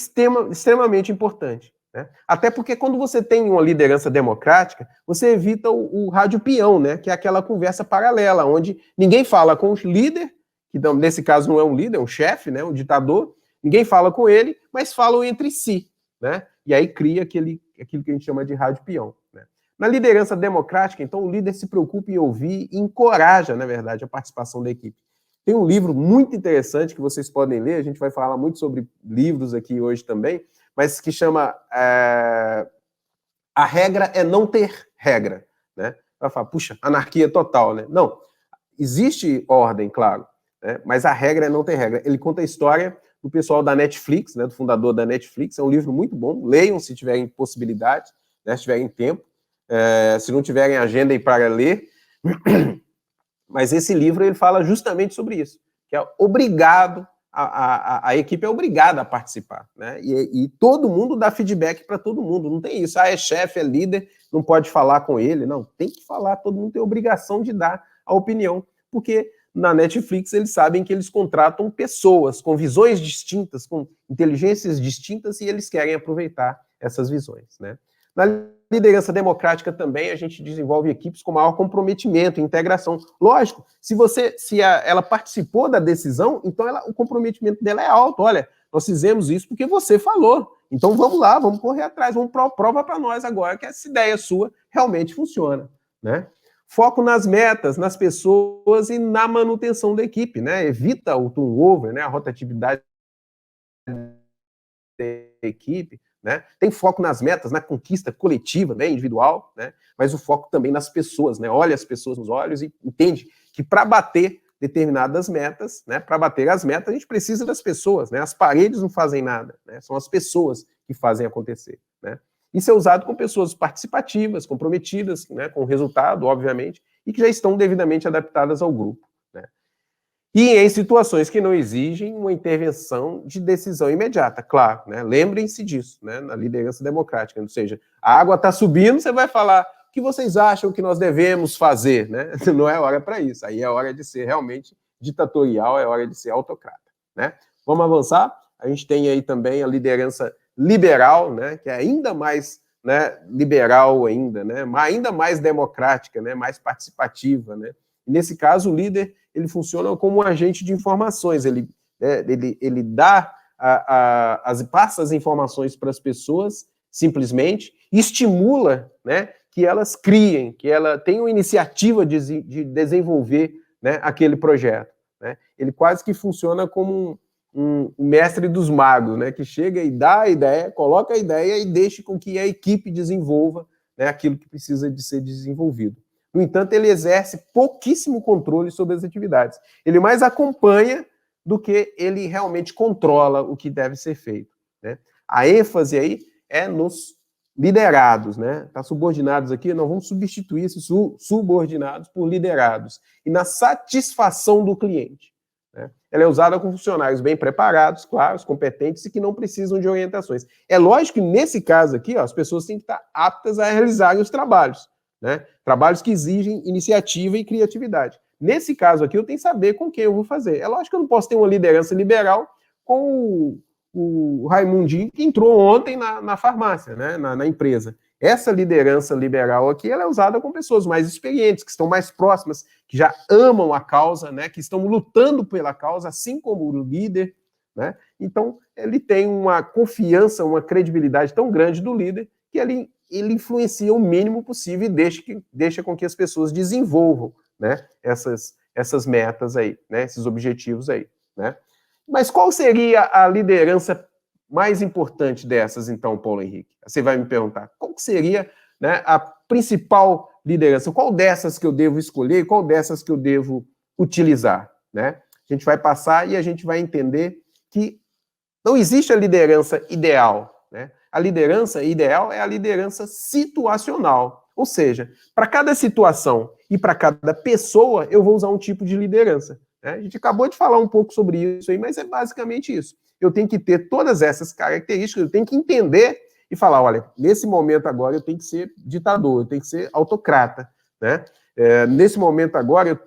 extremamente importante, né? Até porque quando você tem uma liderança democrática, você evita o rádio peão, né? Que é aquela conversa paralela, onde ninguém fala com o líder, que nesse caso não é um líder, é um chefe, né? Um ditador, ninguém fala com ele, mas falam entre si, né? E aí cria aquilo que a gente chama de rádio peão, né? Na liderança democrática, então, o líder se preocupa em ouvir e encoraja, na verdade, a participação da equipe. Tem um livro muito interessante que vocês podem ler, a gente vai falar muito sobre livros aqui hoje também, mas que chama A Regra é Não Ter Regra, né? Vai falar, puxa, anarquia total, né? Não, existe ordem, claro, né? Mas a regra é não ter regra. Ele conta a história do pessoal da Netflix, né? Do fundador da Netflix, é um livro muito bom, leiam se tiverem possibilidade, né? Se tiverem tempo, se não tiverem agenda aí para ler. Mas esse livro ele fala justamente sobre isso, que é obrigado, a equipe é obrigada a participar, né? E todo mundo dá feedback para todo mundo, não tem isso, é chefe, é líder, não pode falar com ele, não, tem que falar, todo mundo tem obrigação de dar a opinião, porque na Netflix eles sabem que eles contratam pessoas com visões distintas, com inteligências distintas, e eles querem aproveitar essas visões, né? Na liderança democrática também a gente desenvolve equipes com maior comprometimento, integração. Lógico, se ela participou da decisão, então o comprometimento dela é alto. Olha, nós fizemos isso porque você falou. Então vamos lá, vamos correr atrás, vamos prova para nós agora que essa ideia sua realmente funciona, né? Foco nas metas, nas pessoas e na manutenção da equipe, né? Evita o turnover, né? A rotatividade da equipe, né? Tem foco nas metas, na conquista coletiva, né, individual, né? Mas o foco também nas pessoas, né? Olha as pessoas nos olhos e entende que para bater determinadas metas, né? Para bater as metas, a gente precisa das pessoas, né? As paredes não fazem nada, né? São as pessoas que fazem acontecer, né? Isso é usado com pessoas participativas, comprometidas, né, com o resultado, obviamente, e que já estão devidamente adaptadas ao grupo, né? E em situações que não exigem uma intervenção de decisão imediata, claro, né? Lembrem-se disso, né? Na liderança democrática, ou seja, a água está subindo, você vai falar o que vocês acham que nós devemos fazer, né? Não é hora para isso, aí é hora de ser realmente ditatorial, é hora de ser autocrata, né? Vamos avançar? A gente tem aí também a liderança liberal, né? Que é ainda mais, né, liberal ainda, né? Ainda mais democrática, né? Mais participativa, né? E nesse caso, o líder, ele funciona como um agente de informações, ele dá, passa as informações para as pessoas, simplesmente, estimula, né, que elas criem, que ela tenham iniciativa de desenvolver, né, aquele projeto. Né? Ele quase que funciona como um mestre dos magos, né, que chega e dá a ideia, coloca a ideia e deixa com que a equipe desenvolva, né, aquilo que precisa de ser desenvolvido. No entanto, ele exerce pouquíssimo controle sobre as atividades. Ele mais acompanha do que ele realmente controla o que deve ser feito. Né? A ênfase aí é nos liderados, né? Tá subordinados aqui, nós vamos substituir esses subordinados por liderados. E na satisfação do cliente. Né? Ela é usada com funcionários bem preparados, claros, competentes e que não precisam de orientações. É lógico que nesse caso aqui, ó, as pessoas têm que estar aptas a realizarem os trabalhos. Né? Trabalhos que exigem iniciativa e criatividade. Nesse caso aqui, eu tenho que saber com quem eu vou fazer. É lógico que eu não posso ter uma liderança liberal com o Raimundinho, que entrou ontem na farmácia, né? na empresa. Essa liderança liberal aqui, ela é usada com pessoas mais experientes, que estão mais próximas, que já amam a causa, né? Que estão lutando pela causa, assim como o líder. Né? Então, ele tem uma confiança, uma credibilidade tão grande do líder, que ele influencia o mínimo possível e deixa com que as pessoas desenvolvam, né, essas metas aí, né, esses objetivos aí. Né? Mas qual seria a liderança mais importante dessas, então, Paulo Henrique? Você vai me perguntar. Qual seria, né, a principal liderança? Qual dessas que eu devo escolher e qual dessas que eu devo utilizar? Né? A gente vai passar e a gente vai entender que não existe a liderança ideal. Né? A liderança ideal é a liderança situacional. Ou seja, para cada situação e para cada pessoa, eu vou usar um tipo de liderança. Né? A gente acabou de falar um pouco sobre isso aí, mas é basicamente isso. Eu tenho que ter todas essas características, eu tenho que entender e falar, olha, nesse momento agora eu tenho que ser ditador, eu tenho que ser autocrata. Né? Nesse momento agora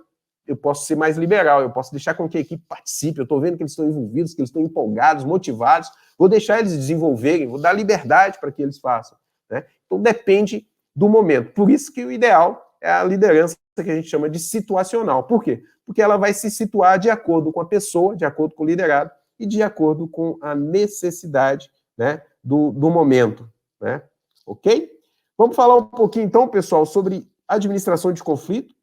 eu posso ser mais liberal, eu posso deixar com que a equipe participe, eu estou vendo que eles estão envolvidos, que eles estão empolgados, motivados, vou deixar eles desenvolverem, vou dar liberdade para que eles façam. Né? Então depende do momento. Por isso que o ideal é a liderança que a gente chama de situacional. Por quê? Porque ela vai se situar de acordo com a pessoa, de acordo com o liderado e de acordo com a necessidade, né, do momento. Né? Ok? Vamos falar um pouquinho então, pessoal, sobre administração de conflito.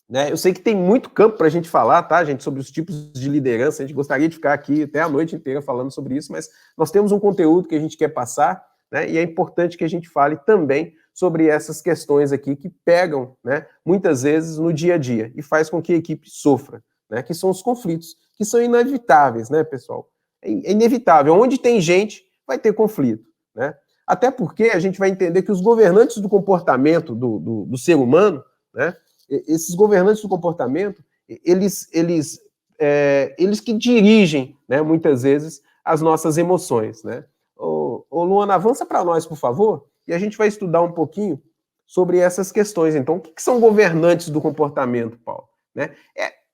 Né? Eu sei que tem muito campo para a gente falar, tá, gente, sobre os tipos de liderança. A gente gostaria de ficar aqui até a noite inteira falando sobre isso, mas nós temos um conteúdo que a gente quer passar, né, e é importante que a gente fale também sobre essas questões aqui que pegam, né, muitas vezes no dia a dia e faz com que a equipe sofra, né, que são os conflitos, que são inevitáveis, né, pessoal? É inevitável. Onde tem gente, vai ter conflito, né? Até porque a gente vai entender que os governantes do comportamento do ser humano, né, esses governantes do comportamento, eles que dirigem, né, muitas vezes, as nossas emoções. Né? Ô Luana, avança para nós, por favor, e a gente vai estudar um pouquinho sobre essas questões. Então, o que são governantes do comportamento, Paulo? Né?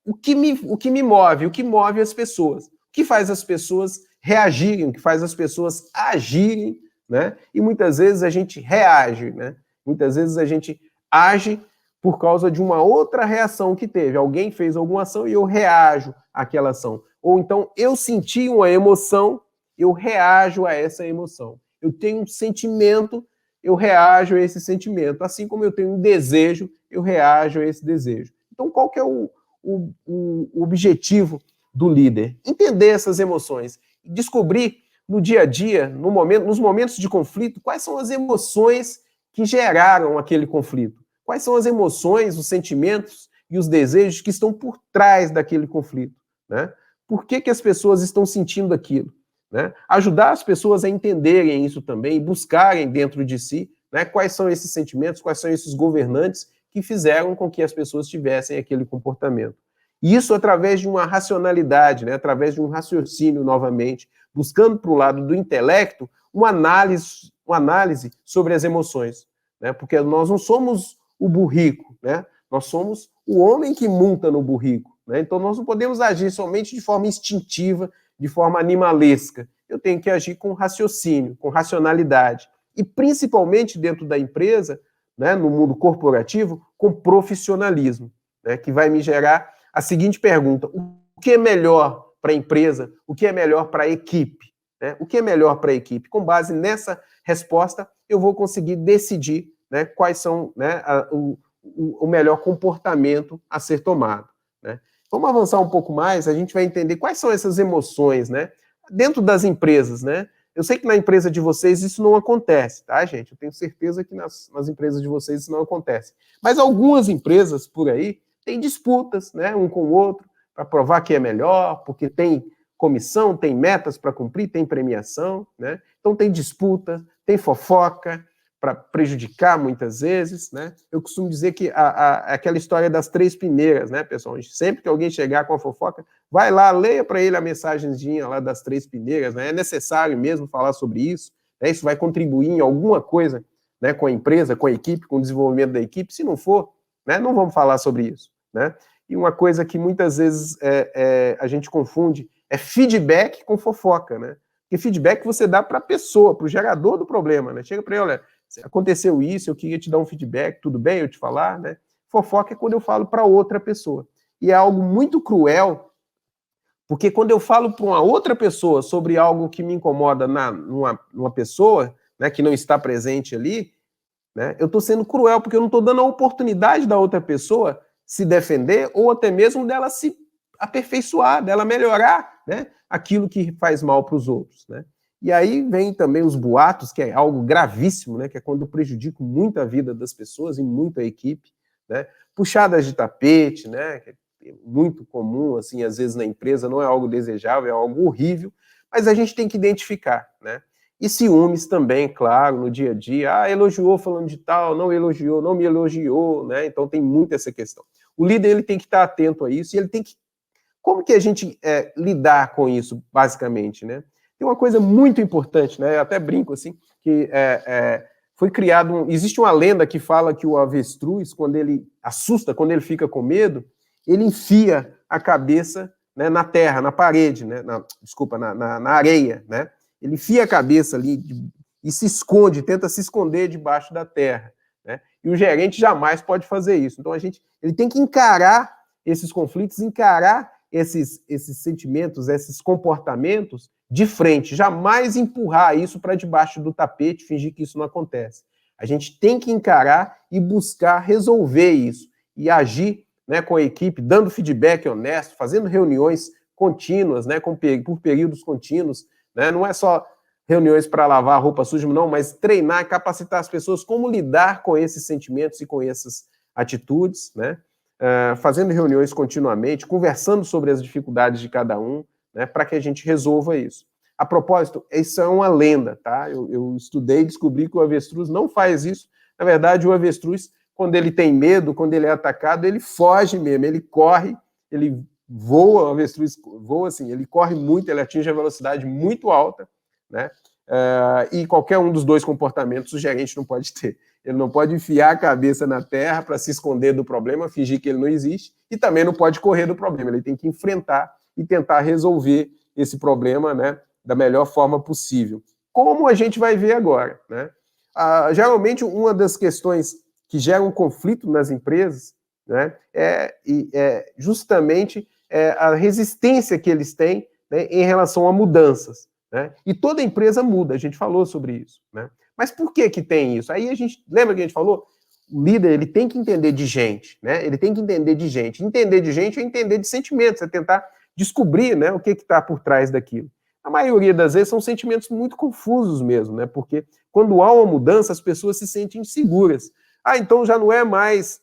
O que me move, o que move as pessoas, o que faz as pessoas reagirem, o que faz as pessoas agirem, né? E muitas vezes a gente reage, né? Muitas vezes a gente age por causa de uma outra reação que teve. Alguém fez alguma ação e eu reajo àquela ação. Ou então, eu senti uma emoção, eu reajo a essa emoção. Eu tenho um sentimento, eu reajo a esse sentimento. Assim como eu tenho um desejo, eu reajo a esse desejo. Então, qual que é o objetivo do líder? Entender essas emoções. Descobrir no dia a dia, nos momentos de conflito, quais são as emoções que geraram aquele conflito. Quais são as emoções, os sentimentos e os desejos que estão por trás daquele conflito? Né? Por que as pessoas estão sentindo aquilo? Né? Ajudar as pessoas a entenderem isso também e buscarem dentro de si, né, quais são esses sentimentos, quais são esses governantes que fizeram com que as pessoas tivessem aquele comportamento. E isso através de uma racionalidade, né, através de um raciocínio novamente, buscando para o lado do intelecto uma análise sobre as emoções. Né? Porque nós não somos o burrico, né? Nós somos o homem que monta no burrico, né? Então nós não podemos agir somente de forma instintiva, de forma animalesca. Eu tenho que agir com raciocínio, com racionalidade. E principalmente dentro da empresa, né, no mundo corporativo, com profissionalismo. né, que vai me gerar a seguinte pergunta: o que é melhor para a empresa? O que é melhor para a equipe? Né? O que é melhor para a equipe? Com base nessa resposta, eu vou conseguir decidir, né, quais são, né, o melhor comportamento a ser tomado. Né? Vamos avançar um pouco mais, a gente vai entender quais são essas emoções, né, dentro das empresas, né? Eu sei que na empresa de vocês isso não acontece, tá, gente? Eu tenho certeza que nas empresas de vocês isso não acontece. Mas algumas empresas por aí têm disputas, né, um com o outro, para provar que é melhor, porque tem comissão, tem metas para cumprir, tem premiação, né? Então tem disputa, tem fofoca, para prejudicar muitas vezes, né? Eu costumo dizer que aquela história das 3 peneiras, né, pessoal? Sempre que alguém chegar com a fofoca, vai lá, leia para ele a mensagenzinha lá das 3 peneiras, né? É necessário mesmo falar sobre isso, né? Isso vai contribuir em alguma coisa, né, com a empresa, com a equipe, com o desenvolvimento da equipe. Se não for, né, não vamos falar sobre isso, né? E uma coisa que muitas vezes a gente confunde é feedback com fofoca, né? Porque feedback você dá para a pessoa, para o gerador do problema, né? Chega para ele, olha, aconteceu isso, eu queria te dar um feedback, tudo bem eu te falar, né? Fofoca é quando eu falo para outra pessoa. E é algo muito cruel, porque quando eu falo para uma outra pessoa sobre algo que me incomoda numa pessoa, né, que não está presente ali, né, eu estou sendo cruel, porque eu não estou dando a oportunidade da outra pessoa se defender, ou até mesmo dela se aperfeiçoar, dela melhorar, né, aquilo que faz mal para os outros, né? E aí vem também os boatos, que é algo gravíssimo, né? Que é quando eu prejudico muito a vida das pessoas e muito a equipe, né? Puxadas de tapete, né? Que é muito comum, assim, às vezes na empresa, não é algo desejável, é algo horrível, mas a gente tem que identificar, né? E ciúmes também, claro, no dia a dia. Ah, elogiou falando de tal, não elogiou, não me elogiou, né? Então tem muito essa questão. O líder, ele tem que estar atento a isso e ele tem que... Como que a gente lidar com isso, basicamente, né? Tem uma coisa muito importante, né? Eu até brinco assim, que foi criado existe uma lenda que fala que o avestruz, quando ele assusta, quando ele fica com medo, ele enfia a cabeça, né, na terra, na parede, né? Na areia, né? Ele enfia a cabeça ali e se esconde, tenta se esconder debaixo da terra, né? E o gerente jamais pode fazer isso. Então ele tem que encarar esses conflitos, encarar esses sentimentos, esses comportamentos de frente, jamais empurrar isso para debaixo do tapete, fingir que isso não acontece. A gente tem que encarar e buscar resolver isso e agir, né, com a equipe, dando feedback honesto, fazendo reuniões contínuas, né, por períodos contínuos, né, não é só reuniões para lavar a roupa suja, não, mas treinar, capacitar as pessoas como lidar com esses sentimentos e com essas atitudes, né, fazendo reuniões continuamente, conversando sobre as dificuldades de cada um, né, para que a gente resolva isso. A propósito, isso é uma lenda, tá? Eu estudei e descobri que o avestruz não faz isso. Na verdade, o avestruz, quando ele tem medo, quando ele é atacado, ele foge mesmo, ele corre, ele voa, o avestruz voa assim, ele corre muito, ele atinge a velocidade muito alta, né? E qualquer um dos dois comportamentos o gerente não pode ter. Ele não pode enfiar a cabeça na terra para se esconder do problema, fingir que ele não existe, e também não pode correr do problema. Ele tem que enfrentar e tentar resolver esse problema, né, da melhor forma possível. Como a gente vai ver agora, né? Geralmente, uma das questões que geram conflito nas empresas, né, é justamente a resistência que eles têm, né, em relação a mudanças, né? E toda empresa muda, a gente falou sobre isso, né? Mas por que tem isso? Aí a gente, lembra que a gente falou? O líder, ele tem que entender de gente, né? Ele tem que entender de gente. Entender de gente é entender de sentimentos, é tentar descobrir, né, o que está por trás daquilo. A maioria das vezes são sentimentos muito confusos mesmo, né? Porque quando há uma mudança, as pessoas se sentem inseguras. Ah, então já não é mais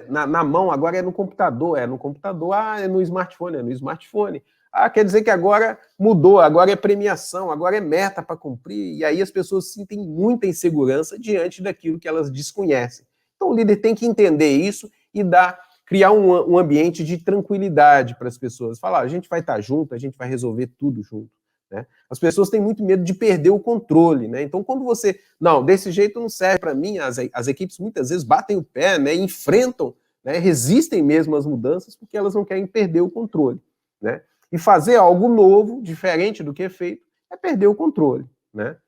na mão, agora é no computador. É no computador, é no smartphone, é no smartphone. Ah, quer dizer que agora mudou, agora é premiação, agora é meta para cumprir, e aí as pessoas sentem muita insegurança diante daquilo que elas desconhecem. Então o líder tem que entender isso e criar um ambiente de tranquilidade para as pessoas. Falar, a gente vai estar junto, a gente vai resolver tudo junto, né? As pessoas têm muito medo de perder o controle, né? Então quando você, não, desse jeito não serve para mim, as equipes muitas vezes batem o pé, né, enfrentam, né, resistem mesmo às mudanças porque elas não querem perder o controle, né? E fazer algo novo, diferente do que é feito, é perder o controle, né?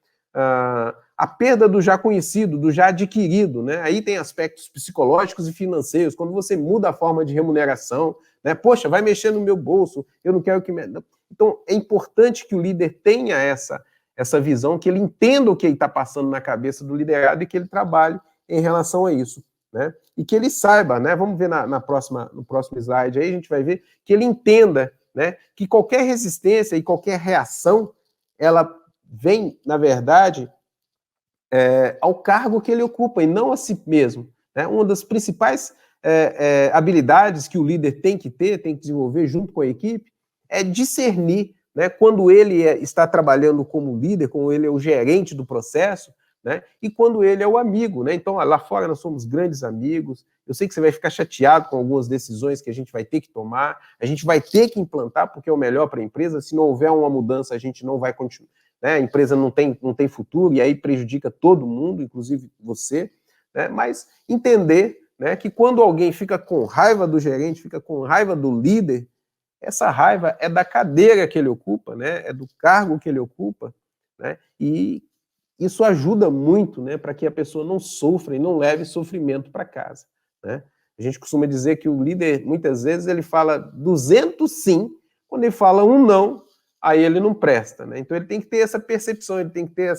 a perda do já conhecido, do já adquirido, né? Aí tem aspectos psicológicos e financeiros, quando você muda a forma de remuneração, né? Poxa, vai mexer no meu bolso, eu não quero que... Então, é importante que o líder tenha essa visão, que ele entenda o que está passando na cabeça do liderado e que ele trabalhe em relação a isso, né? E que ele saiba, né? Vamos ver no próximo slide aí, a gente vai ver que ele entenda, né, que qualquer resistência e qualquer reação, ela vem, na verdade, ao cargo que ele ocupa e não a si mesmo, né? Uma das principais habilidades que o líder tem que ter, tem que desenvolver junto com a equipe, é discernir, né, quando ele está trabalhando como líder, quando ele é o gerente do processo, né, e quando ele é o amigo, né? Então, lá fora nós somos grandes amigos. Eu sei que você vai ficar chateado com algumas decisões que a gente vai ter que tomar, a gente vai ter que implantar porque é o melhor para a empresa. Se não houver uma mudança, a gente não vai continuar, né? A empresa não tem futuro e aí prejudica todo mundo, inclusive você, né? Mas entender, né, que quando alguém fica com raiva do gerente, fica com raiva do líder, essa raiva é da cadeira que ele ocupa, né? É do cargo que ele ocupa, né? E isso ajuda muito, né, para que a pessoa não sofra e não leve sofrimento para casa, né? A gente costuma dizer que o líder, muitas vezes, ele fala 200 sim, quando ele fala um não, aí ele não presta, né? Então ele tem que ter essa percepção, ele tem que ter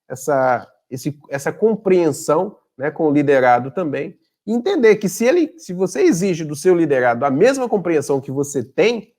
essa compreensão, né, com o liderado também, e entender que se você exige do seu liderado a mesma compreensão que você tem,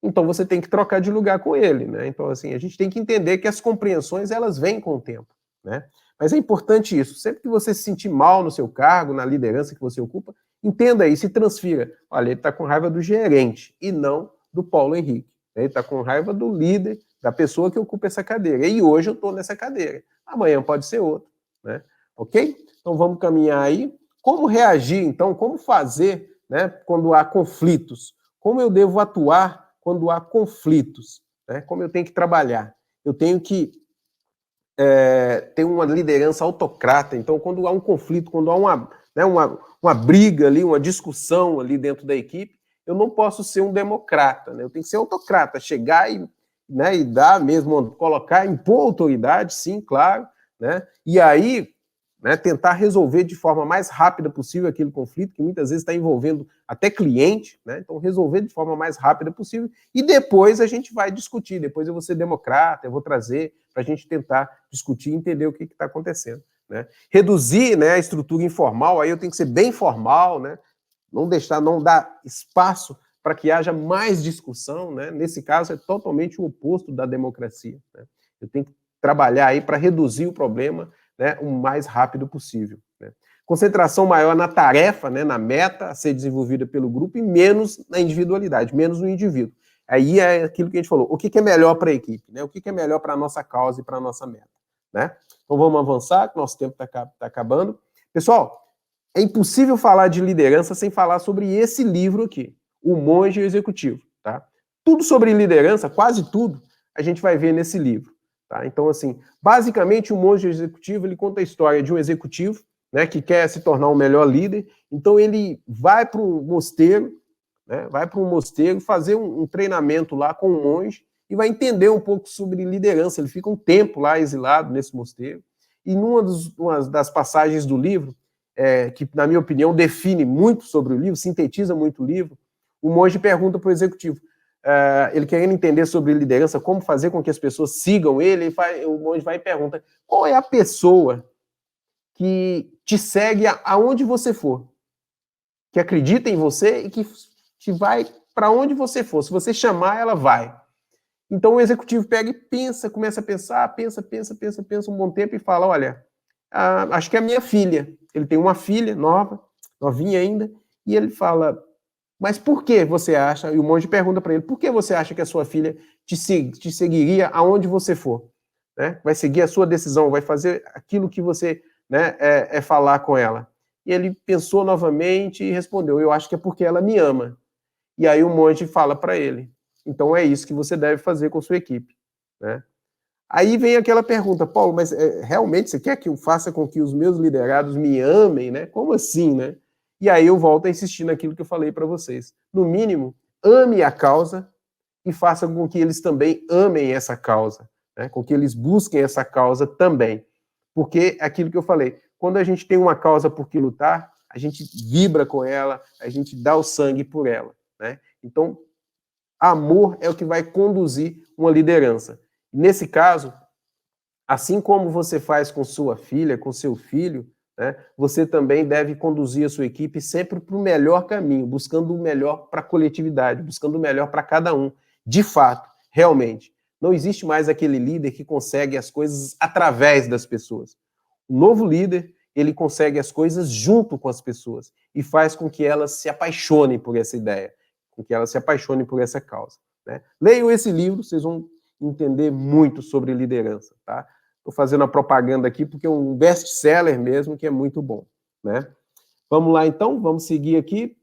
então você tem que trocar de lugar com ele, né? Então, assim, a gente tem que entender que as compreensões, elas vêm com o tempo, né? Mas é importante isso, sempre que você se sentir mal no seu cargo, na liderança que você ocupa, entenda isso e transfira. Olha, ele está com raiva do gerente e não do Paulo Henrique. Ele está com raiva do líder, da pessoa que ocupa essa cadeira. E hoje eu estou nessa cadeira. Amanhã pode ser outro, né? Ok? Então vamos caminhar aí. Como reagir, então? Como fazer, né, quando há conflitos? Como eu devo atuar quando há conflitos, né? Como eu tenho que trabalhar? Eu tenho que ter uma liderança autocrata. Então, quando há um conflito, quando há uma briga ali, uma discussão ali dentro da equipe, eu não posso ser um democrata, né? Eu tenho que ser autocrata, chegar e, né, e dar mesmo, colocar, impor autoridade, sim, claro, né? E aí, né, tentar resolver de forma mais rápida possível aquele conflito, que muitas vezes está envolvendo até cliente, né? Então, resolver de forma mais rápida possível, e depois a gente vai discutir, depois eu vou ser democrata, eu vou trazer para a gente tentar discutir e entender o que está acontecendo, né? Reduzir, né, a estrutura informal, aí eu tenho que ser bem formal, né? Não dar espaço para que haja mais discussão, né? Nesse caso, é totalmente o oposto da democracia, né? Eu tenho que trabalhar aí para reduzir o problema, né, o mais rápido possível, né? Concentração maior na tarefa, né, na meta a ser desenvolvida pelo grupo e menos na individualidade, menos no indivíduo. Aí é aquilo que a gente falou, o que é melhor para a equipe, né? O que é melhor para a nossa causa e para a nossa meta, né? Então vamos avançar, que nosso tempo está acabando. Pessoal, é impossível falar de liderança sem falar sobre esse livro aqui, O Monge e o Executivo, tá? Tudo sobre liderança, quase tudo, a gente vai ver nesse livro. Tá? Então, assim, basicamente, o Monge Executivo, ele conta a história de um executivo, né, que quer se tornar um melhor líder. Então, ele vai para um mosteiro, né, fazer um treinamento lá com um monge e vai entender um pouco sobre liderança. Ele fica um tempo lá exilado nesse mosteiro. E uma das passagens do livro, que, na minha opinião, define muito sobre o livro, sintetiza muito o livro, o monge pergunta para o executivo, ele querendo entender sobre liderança, como fazer com que as pessoas sigam ele, o monge vai e pergunta, qual é a pessoa que te segue aonde você for, que acredita em você e que te vai para onde você for, se você chamar, ela vai. Então o executivo pega e pensa, começa a pensar, pensa um bom tempo e fala, olha, acho que é a minha filha, ele tem uma filha nova, novinha ainda, e ele fala, mas por que você acha, e o monge pergunta para ele, por que você acha que a sua filha te seguiria aonde você for? Né? Vai seguir a sua decisão, vai fazer aquilo que você, né, falar com ela. E ele pensou novamente e respondeu, eu acho que é porque ela me ama. E aí o monge fala para ele, então é isso que você deve fazer com sua equipe. Né? Aí vem aquela pergunta, Paulo, mas realmente você quer que eu faça com que os meus liderados me amem? Né? Como assim, né? E aí eu volto a insistir naquilo que eu falei para vocês. No mínimo, ame a causa e faça com que eles também amem essa causa, né? Com que eles busquem essa causa também. Porque é aquilo que eu falei, quando a gente tem uma causa por que lutar, a gente vibra com ela, a gente dá o sangue por ela, né? Então, amor é o que vai conduzir uma liderança. Nesse caso, assim como você faz com sua filha, com seu filho, né, você também deve conduzir a sua equipe sempre para o melhor caminho, buscando o melhor para a coletividade, buscando o melhor para cada um. De fato, realmente, não existe mais aquele líder que consegue as coisas através das pessoas. O novo líder, ele consegue as coisas junto com as pessoas e faz com que elas se apaixonem por essa ideia, com que elas se apaixonem por essa causa, né? Leiam esse livro, vocês vão entender muito sobre liderança, tá? Estou fazendo a propaganda aqui porque é um best-seller mesmo, que é muito bom, né? Vamos lá, então, vamos seguir aqui.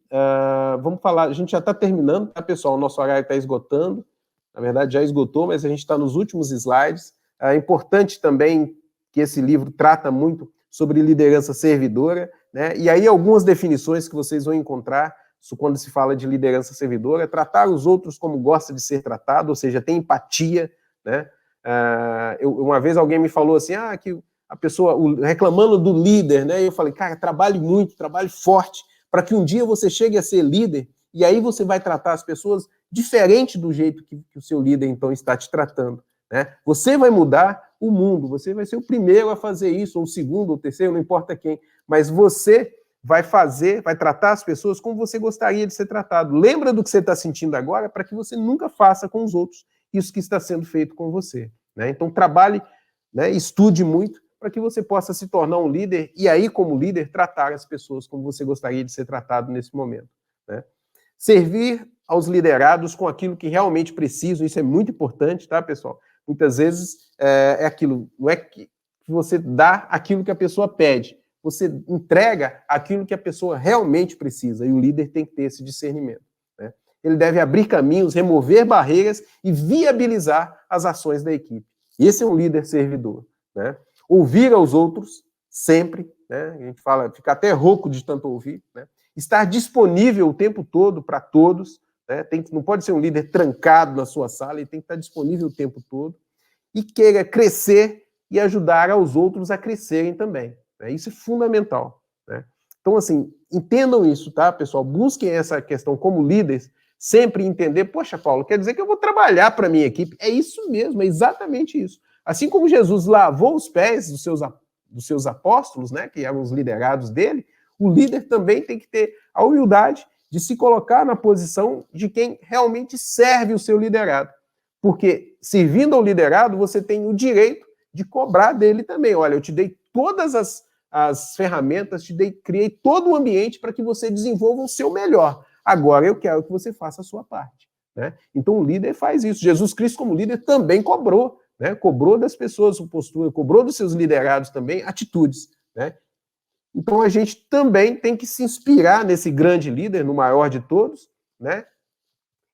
Vamos falar, a gente já está terminando, tá, pessoal? O nosso horário está esgotando. Na verdade, já esgotou, mas a gente está nos últimos slides. É importante também que esse livro trata muito sobre liderança servidora, né? E aí algumas definições que vocês vão encontrar quando se fala de liderança servidora: tratar os outros como gosta de ser tratado, ou seja, ter empatia, né? Uma vez alguém me falou assim, que a pessoa reclamando do líder, né? E eu falei, cara, trabalhe muito, trabalhe forte, para que um dia você chegue a ser líder, e aí você vai tratar as pessoas diferente do jeito que o seu líder, então, está te tratando, né? Você vai mudar o mundo, você vai ser o primeiro a fazer isso, ou o segundo, ou o terceiro, não importa quem, mas você vai tratar as pessoas como você gostaria de ser tratado. Lembra do que você está sentindo agora, para que você nunca faça com os outros isso que está sendo feito com você, né? Então, trabalhe, né, estude muito, para que você possa se tornar um líder, e aí, como líder, tratar as pessoas como você gostaria de ser tratado nesse momento, né? Servir aos liderados com aquilo que realmente precisam, isso é muito importante, tá, pessoal? Muitas vezes é aquilo, não é que você dá aquilo que a pessoa pede, você entrega aquilo que a pessoa realmente precisa, e o líder tem que ter esse discernimento, né? Ele deve abrir caminhos, remover barreiras e viabilizar as ações da equipe. Esse é um líder servidor, né? Ouvir aos outros sempre, né? A gente fala, fica até rouco de tanto ouvir, né? Estar disponível o tempo todo para todos, né? Não pode ser um líder trancado na sua sala, ele tem que estar disponível o tempo todo e queira crescer e ajudar aos outros a crescerem também, né? Isso é fundamental, né? Então, assim, entendam isso, tá, pessoal? Busquem essa questão como líderes, sempre entender, poxa, Paulo, quer dizer que eu vou trabalhar para a minha equipe? É isso mesmo, é exatamente isso. Assim como Jesus lavou os pés dos seus apóstolos, né, que eram os liderados dele, o líder também tem que ter a humildade de se colocar na posição de quem realmente serve o seu liderado. Porque, servindo ao liderado, você tem o direito de cobrar dele também. Olha, eu te dei todas as ferramentas, criei todo o ambiente para que você desenvolva o seu melhor. Agora eu quero que você faça a sua parte, né? Então o líder faz isso. Jesus Cristo, como líder, também cobrou, né? Cobrou das pessoas sua postura, cobrou dos seus liderados também atitudes, né? Então a gente também tem que se inspirar nesse grande líder, no maior de todos, né?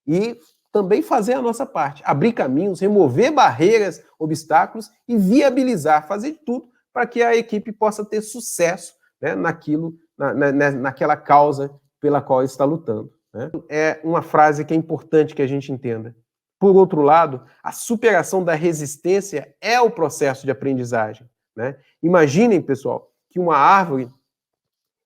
E também fazer a nossa parte, abrir caminhos, remover barreiras, obstáculos e viabilizar, fazer de tudo para que a equipe possa ter sucesso, né, naquela causa pela qual está lutando, né? É uma frase que é importante que a gente entenda. Por outro lado, a superação da resistência é o processo de aprendizagem, né? Imaginem, pessoal, que uma árvore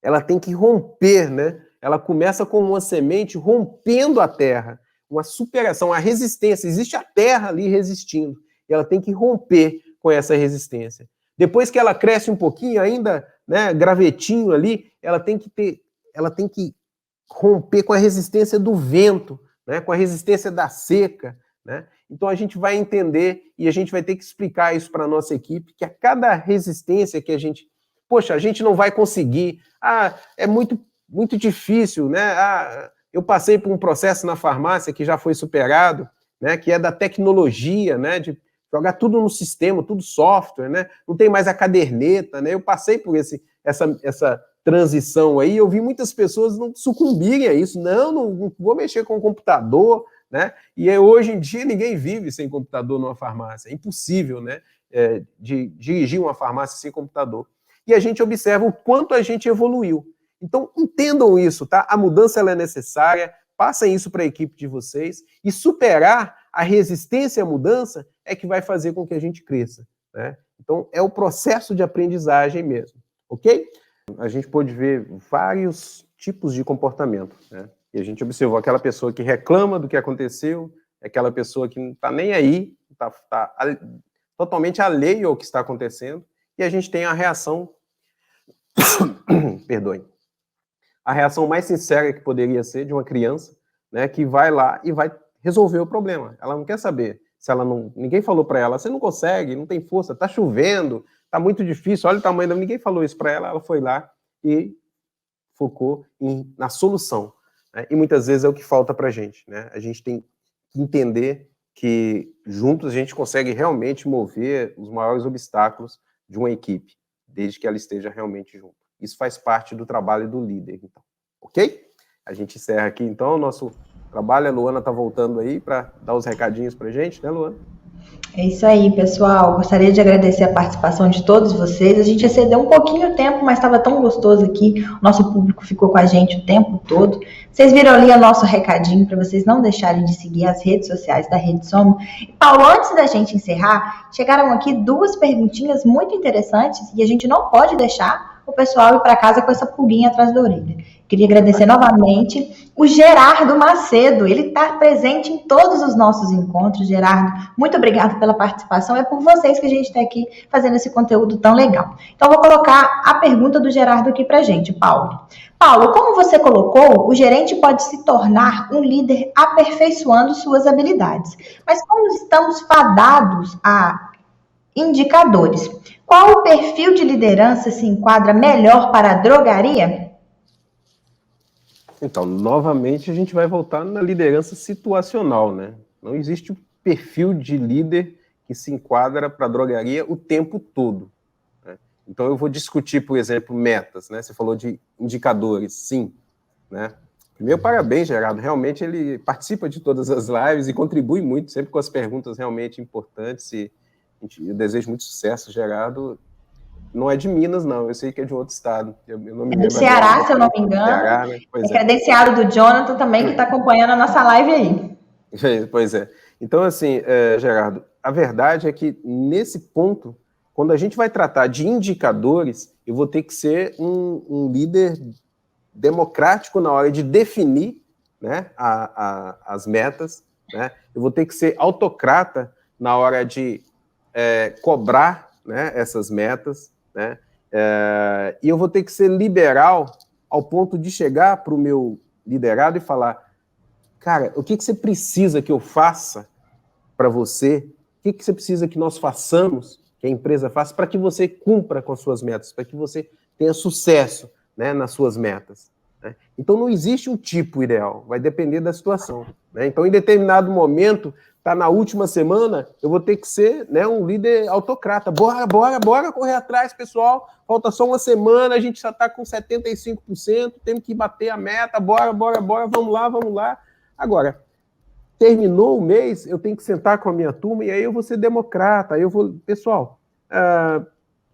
ela tem que romper, né? Ela começa com uma semente rompendo a terra, uma superação, a resistência. Existe a terra ali resistindo, e ela tem que romper com essa resistência. Depois que ela cresce um pouquinho, ainda, né, gravetinho ali, ela tem que romper com a resistência do vento, né, com a resistência da seca, né? Então a gente vai entender e a gente vai ter que explicar isso para a nossa equipe, que a cada resistência que a gente não vai conseguir, é muito, muito difícil, né? Eu passei por um processo na farmácia que já foi superado, né, que é da tecnologia, né, de jogar tudo no sistema, tudo software, né? Não tem mais a caderneta, né? Eu passei por essa transição aí, eu vi muitas pessoas não sucumbirem a isso. Não vou mexer com o computador, né? E hoje em dia ninguém vive sem computador numa farmácia. É impossível, né? De dirigir uma farmácia sem computador. E a gente observa o quanto a gente evoluiu. Então, entendam isso, tá? A mudança ela é necessária, passem isso para a equipe de vocês, e superar a resistência à mudança é que vai fazer com que a gente cresça, né? Então, é o processo de aprendizagem mesmo, ok? A gente pôde ver vários tipos de comportamento, né? E a gente observou aquela pessoa que reclama do que aconteceu, aquela pessoa que não está nem aí, está totalmente alheio ao que está acontecendo, e a gente tem a reação, perdoem, a reação mais sincera que poderia ser de uma criança, né, que vai lá e vai resolver o problema. Ela não quer saber se ela não... Ninguém falou para ela, você não consegue, não tem força, está chovendo, está muito difícil, olha o tamanho da... Ninguém falou isso para ela, ela foi lá e focou na solução. Né? E muitas vezes é o que falta para a gente. Né? A gente tem que entender que juntos a gente consegue realmente mover os maiores obstáculos de uma equipe, desde que ela esteja realmente junto. Isso faz parte do trabalho do líder, então. Ok? A gente encerra aqui, então, o nosso trabalho. A Luana está voltando aí para dar os recadinhos para a gente, né, Luana? É isso aí, pessoal. Gostaria de agradecer a participação de todos vocês. A gente excedeu um pouquinho o tempo, mas estava tão gostoso aqui. O nosso público ficou com a gente o tempo todo. Vocês viram ali o nosso recadinho para vocês não deixarem de seguir as redes sociais da Rede Somo. E, Paulo, antes da gente encerrar, chegaram aqui 2 perguntinhas muito interessantes e a gente não pode deixar o pessoal ir para casa com essa pulguinha atrás da orelha. Queria agradecer novamente o Gerardo Macedo, ele está presente em todos os nossos encontros. Gerardo, muito obrigado pela participação, é por vocês que a gente está aqui fazendo esse conteúdo tão legal. Então, vou colocar a pergunta do Gerardo aqui para a gente, Paulo. Paulo, como você colocou, o gerente pode se tornar um líder aperfeiçoando suas habilidades, mas como estamos fadados a indicadores, qual o perfil de liderança se enquadra melhor para a drogaria? Então, novamente, a gente vai voltar na liderança situacional, né? Não existe um perfil de líder que se enquadra para a drogaria o tempo todo. Né? Então, eu vou discutir, por exemplo, metas, né? Você falou de indicadores, sim. Né? Primeiro, parabéns, Gerardo. Realmente, ele participa de todas as lives e contribui muito, sempre com as perguntas realmente importantes. E eu desejo muito sucesso, Gerardo. Não é de Minas, não. Eu sei que é de um outro estado. Eu não me lembro. É do Ceará, agora, se eu não me engano. Ceará, né? É credenciado do Jonathan também, que está acompanhando a nossa live aí. Pois é. Então, assim, Gerardo, a verdade é que, nesse ponto, quando a gente vai tratar de indicadores, eu vou ter que ser um líder democrático na hora de definir, né, as metas, né? Eu vou ter que ser autocrata na hora de cobrar, né, essas metas, né? E eu vou ter que ser liberal ao ponto de chegar para o meu liderado e falar: cara, o que você precisa que eu faça para você? O que você precisa que nós façamos, que a empresa faça, para que você cumpra com as suas metas, para que você tenha sucesso, né, nas suas metas? Né? Então, não existe um tipo ideal, vai depender da situação. Né? Então, em determinado momento, tá na última semana, eu vou ter que ser, né, um líder autocrata. Bora correr atrás, pessoal. Falta só uma semana, a gente já está com 75%, temos que bater a meta, bora, vamos lá. Agora, terminou o mês, eu tenho que sentar com a minha turma e aí eu vou ser democrata. Aí eu vou, pessoal,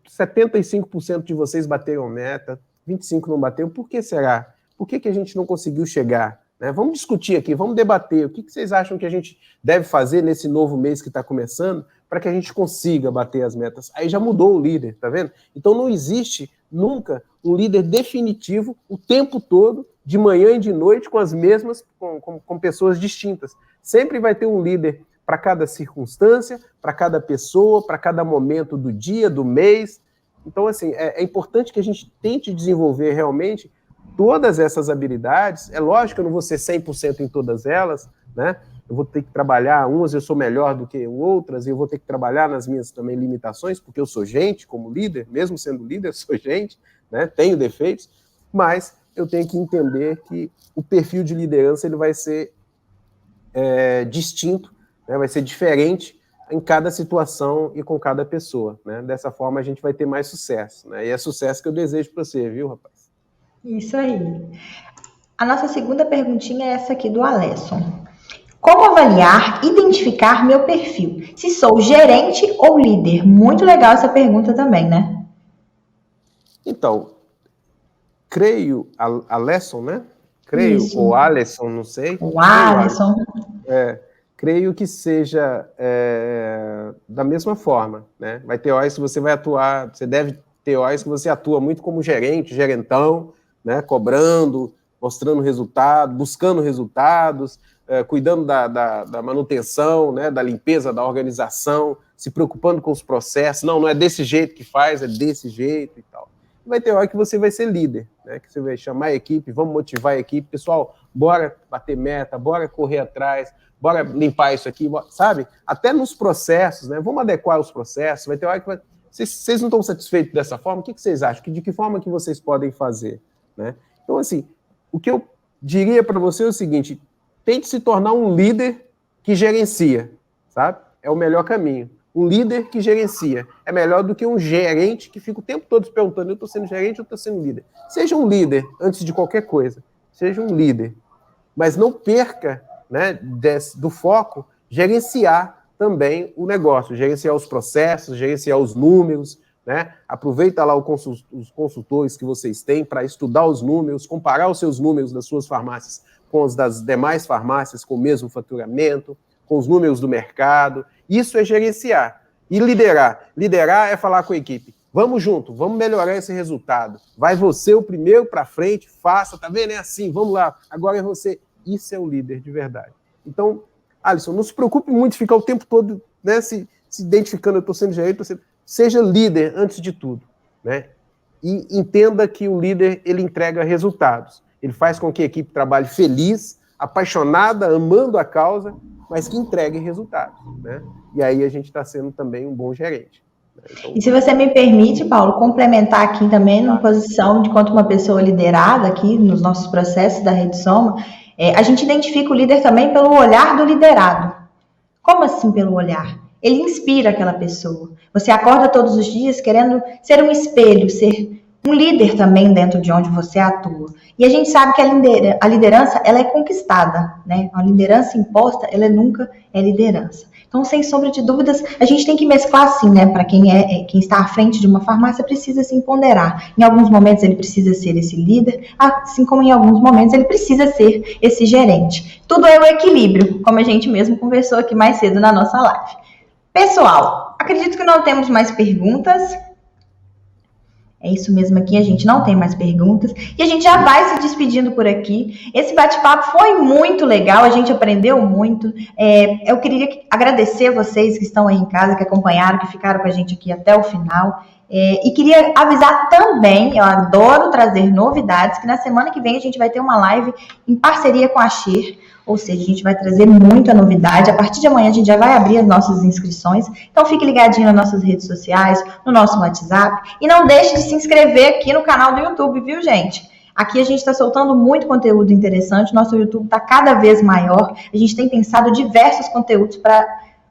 75% de vocês bateram a meta, 25% não bateram. Por que será? Por que a gente não conseguiu chegar? Né? Vamos discutir aqui, vamos debater. O que vocês acham que a gente deve fazer nesse novo mês que está começando para que a gente consiga bater as metas? Aí já mudou o líder, tá vendo? Então não existe nunca um líder definitivo o tempo todo, de manhã e de noite, com as mesmas, com pessoas distintas. Sempre vai ter um líder para cada circunstância, para cada pessoa, para cada momento do dia, do mês. Então, assim, é importante que a gente tente desenvolver realmente todas essas habilidades. É lógico que eu não vou ser 100% em todas elas, né? Eu vou ter que trabalhar, umas eu sou melhor do que outras, e eu vou ter que trabalhar nas minhas também limitações, porque eu sou gente como líder, mesmo sendo líder, eu sou gente, né? Tenho defeitos, mas eu tenho que entender que o perfil de liderança ele vai ser distinto, né? Vai ser diferente em cada situação e com cada pessoa. Né? Dessa forma a gente vai ter mais sucesso. Né? E é sucesso que eu desejo para você, viu, rapaz? Isso aí. A nossa segunda perguntinha é essa aqui do Alesson. Como avaliar, identificar meu perfil? Se sou gerente ou líder? Muito legal essa pergunta também, né? Então, creio, Alesson, né? Creio, isso. Ou Alisson, não sei. O Alisson. creio que seja da mesma forma, né? Vai ter horas que você vai atuar, você deve ter horas que você atua muito como gerente, gerentão, né? Cobrando, mostrando resultado, buscando resultados, cuidando da manutenção, né? Da limpeza da organização, se preocupando com os processos. Não é desse jeito que faz, é desse jeito e tal. Vai ter hora que você vai ser líder, né? Que você vai chamar a equipe, vamos motivar a equipe, pessoal, bora bater meta, bora correr atrás, bora limpar isso aqui, sabe? Até nos processos, né? Vamos adequar os processos, vai ter hora que vai... Vocês não estão satisfeitos dessa forma? O que vocês acham? De que forma que vocês podem fazer, né? Então, assim, o que eu diria para você é o seguinte, tente se tornar um líder que gerencia, sabe? É o melhor caminho. Um líder que gerencia é melhor do que um gerente que fica o tempo todo se perguntando, eu estou sendo gerente ou estou sendo líder? Seja um líder antes de qualquer coisa. Seja um líder. Mas não perca, né, do foco gerenciar também o negócio, gerenciar os processos, gerenciar os números, né? Aproveita lá os consultores que vocês têm para estudar os números, comparar os seus números das suas farmácias com os das demais farmácias com o mesmo faturamento, com os números do mercado. Isso é gerenciar. E liderar. Liderar é falar com a equipe. Vamos junto, vamos melhorar esse resultado. Vai você o primeiro para frente, faça, tá vendo? É assim, vamos lá. Agora é você. Isso é o líder de verdade. Então, Alisson, não se preocupe muito de ficar o tempo todo, né, se identificando, eu estou sendo gerente, seja líder antes de tudo, né? E entenda que o líder, ele entrega resultados. Ele faz com que a equipe trabalhe feliz, apaixonada, amando a causa, mas que entregue resultados, né? E aí a gente está sendo também um bom gerente. Né? Então, e se você me permite, Paulo, complementar aqui também numa posição de quanto uma pessoa liderada aqui nos nossos processos da Rede Soma, a gente identifica o líder também pelo olhar do liderado. Como assim pelo olhar? Ele inspira aquela pessoa. Você acorda todos os dias querendo ser um espelho, ser um líder também dentro de onde você atua. E a gente sabe que a liderança, ela é conquistada, né? A liderança imposta, ela nunca é liderança. Então, sem sombra de dúvidas, a gente tem que mesclar assim, né? Para quem está à frente de uma farmácia, precisa se empoderar. Em alguns momentos ele precisa ser esse líder, assim como em alguns momentos ele precisa ser esse gerente. Tudo é o equilíbrio, como a gente mesmo conversou aqui mais cedo na nossa live. Pessoal, acredito que não temos mais perguntas. É isso mesmo aqui, a gente não tem mais perguntas. E a gente já vai se despedindo por aqui. Esse bate-papo foi muito legal, a gente aprendeu muito. Eu queria agradecer vocês que estão aí em casa, que acompanharam, que ficaram com a gente aqui até o final. E queria avisar também, eu adoro trazer novidades, que na semana que vem a gente vai ter uma live em parceria com a Xir. Ou seja, a gente vai trazer muita novidade. A partir de amanhã a gente já vai abrir as nossas inscrições. Então fique ligadinho nas nossas redes sociais, no nosso WhatsApp. E não deixe de se inscrever aqui no canal do YouTube, viu, gente? Aqui a gente está soltando muito conteúdo interessante. Nosso YouTube está cada vez maior. A gente tem pensado diversos conteúdos para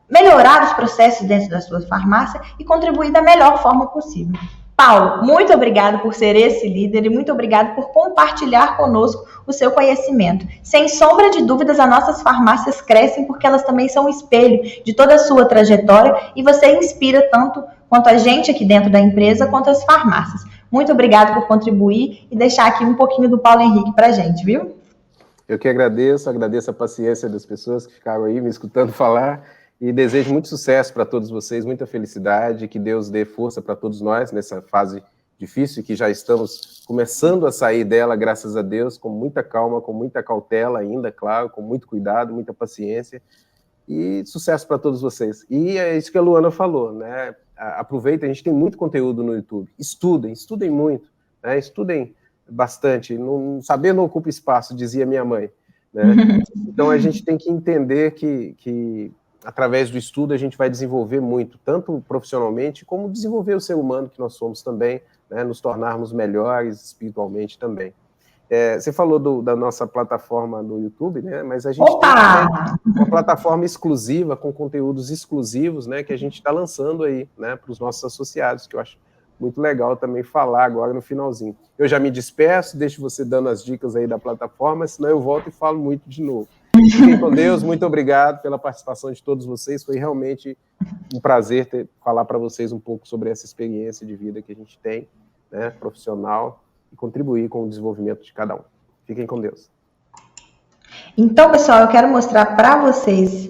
melhorar os processos dentro da sua farmácia e contribuir da melhor forma possível. Paulo, muito obrigado por ser esse líder e muito obrigado por compartilhar conosco o seu conhecimento. Sem sombra de dúvidas, as nossas farmácias crescem porque elas também são um espelho de toda a sua trajetória e você inspira tanto quanto a gente aqui dentro da empresa, quanto as farmácias. Muito obrigado por contribuir e deixar aqui um pouquinho do Paulo Henrique para a gente, viu? Eu que agradeço a paciência das pessoas que ficaram aí me escutando falar. E desejo muito sucesso para todos vocês, muita felicidade, que Deus dê força para todos nós nessa fase difícil, que já estamos começando a sair dela, graças a Deus, com muita calma, com muita cautela ainda, claro, com muito cuidado, muita paciência, e sucesso para todos vocês. E é isso que a Luana falou, né? Aproveita, a gente tem muito conteúdo no YouTube, estudem muito, né? Estudem bastante, saber não ocupa espaço, dizia minha mãe, né? Então a gente tem que entender que através do estudo a gente vai desenvolver muito, tanto profissionalmente, como desenvolver o ser humano que nós somos também, né, nos tornarmos melhores espiritualmente também. Você falou da nossa plataforma no YouTube, né, mas a gente tem uma plataforma exclusiva, com conteúdos exclusivos, né, que a gente está lançando aí, né, para os nossos associados, que eu acho muito legal também falar agora no finalzinho. Eu já me despeço, deixo você dando as dicas aí da plataforma, senão eu volto e falo muito de novo. Fiquem com Deus, muito obrigado pela participação de todos vocês, foi realmente um prazer falar para vocês um pouco sobre essa experiência de vida que a gente tem, né, profissional, e contribuir com o desenvolvimento de cada um. Fiquem com Deus. Então, pessoal, eu quero mostrar para vocês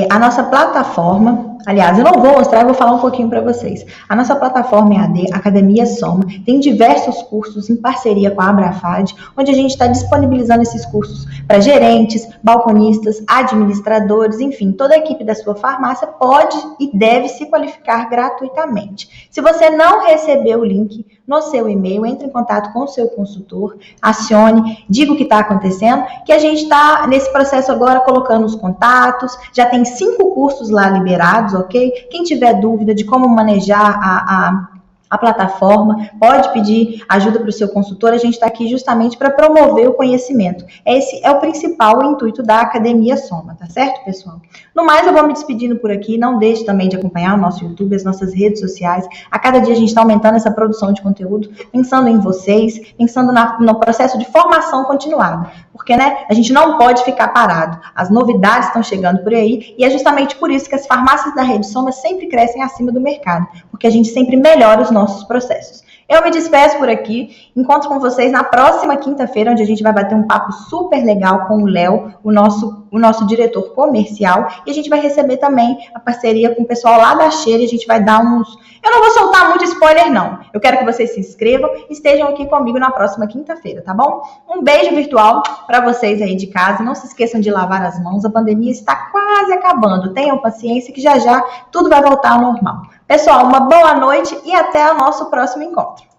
a nossa plataforma. Aliás, eu não vou mostrar, eu vou falar um pouquinho para vocês. A nossa plataforma EAD, Academia Soma, tem diversos cursos em parceria com a Abrafad, onde a gente está disponibilizando esses cursos para gerentes, balconistas, administradores, enfim, toda a equipe da sua farmácia pode e deve se qualificar gratuitamente. Se você não recebeu o link no seu e-mail, entre em contato com o seu consultor, acione, diga o que está acontecendo, que a gente está nesse processo agora colocando os contatos, já tem 5 cursos lá liberados, ok? Quem tiver dúvida de como manejar a plataforma, pode pedir ajuda para o seu consultor, a gente está aqui justamente para promover o conhecimento. Esse é o principal intuito da Academia Soma, tá certo, pessoal? No mais, eu vou me despedindo por aqui, não deixe também de acompanhar o nosso YouTube, as nossas redes sociais. A cada dia a gente está aumentando essa produção de conteúdo, pensando em vocês, pensando no processo de formação continuada, porque, né, a gente não pode ficar parado. As novidades estão chegando por aí e é justamente por isso que as farmácias da Rede Soma sempre crescem acima do mercado, porque a gente sempre melhora os nossos processos. Eu me despeço por aqui, encontro com vocês na próxima quinta-feira, onde a gente vai bater um papo super legal com o Léo, o nosso diretor comercial, e a gente vai receber também a parceria com o pessoal lá da Cheira, e a gente vai dar uns... Eu não vou soltar muito spoiler, não. Eu quero que vocês se inscrevam e estejam aqui comigo na próxima quinta-feira, tá bom? Um beijo virtual para vocês aí de casa, não se esqueçam de lavar as mãos, a pandemia está quase acabando, tenham paciência que já já tudo vai voltar ao normal. Pessoal, uma boa noite e até o nosso próximo encontro.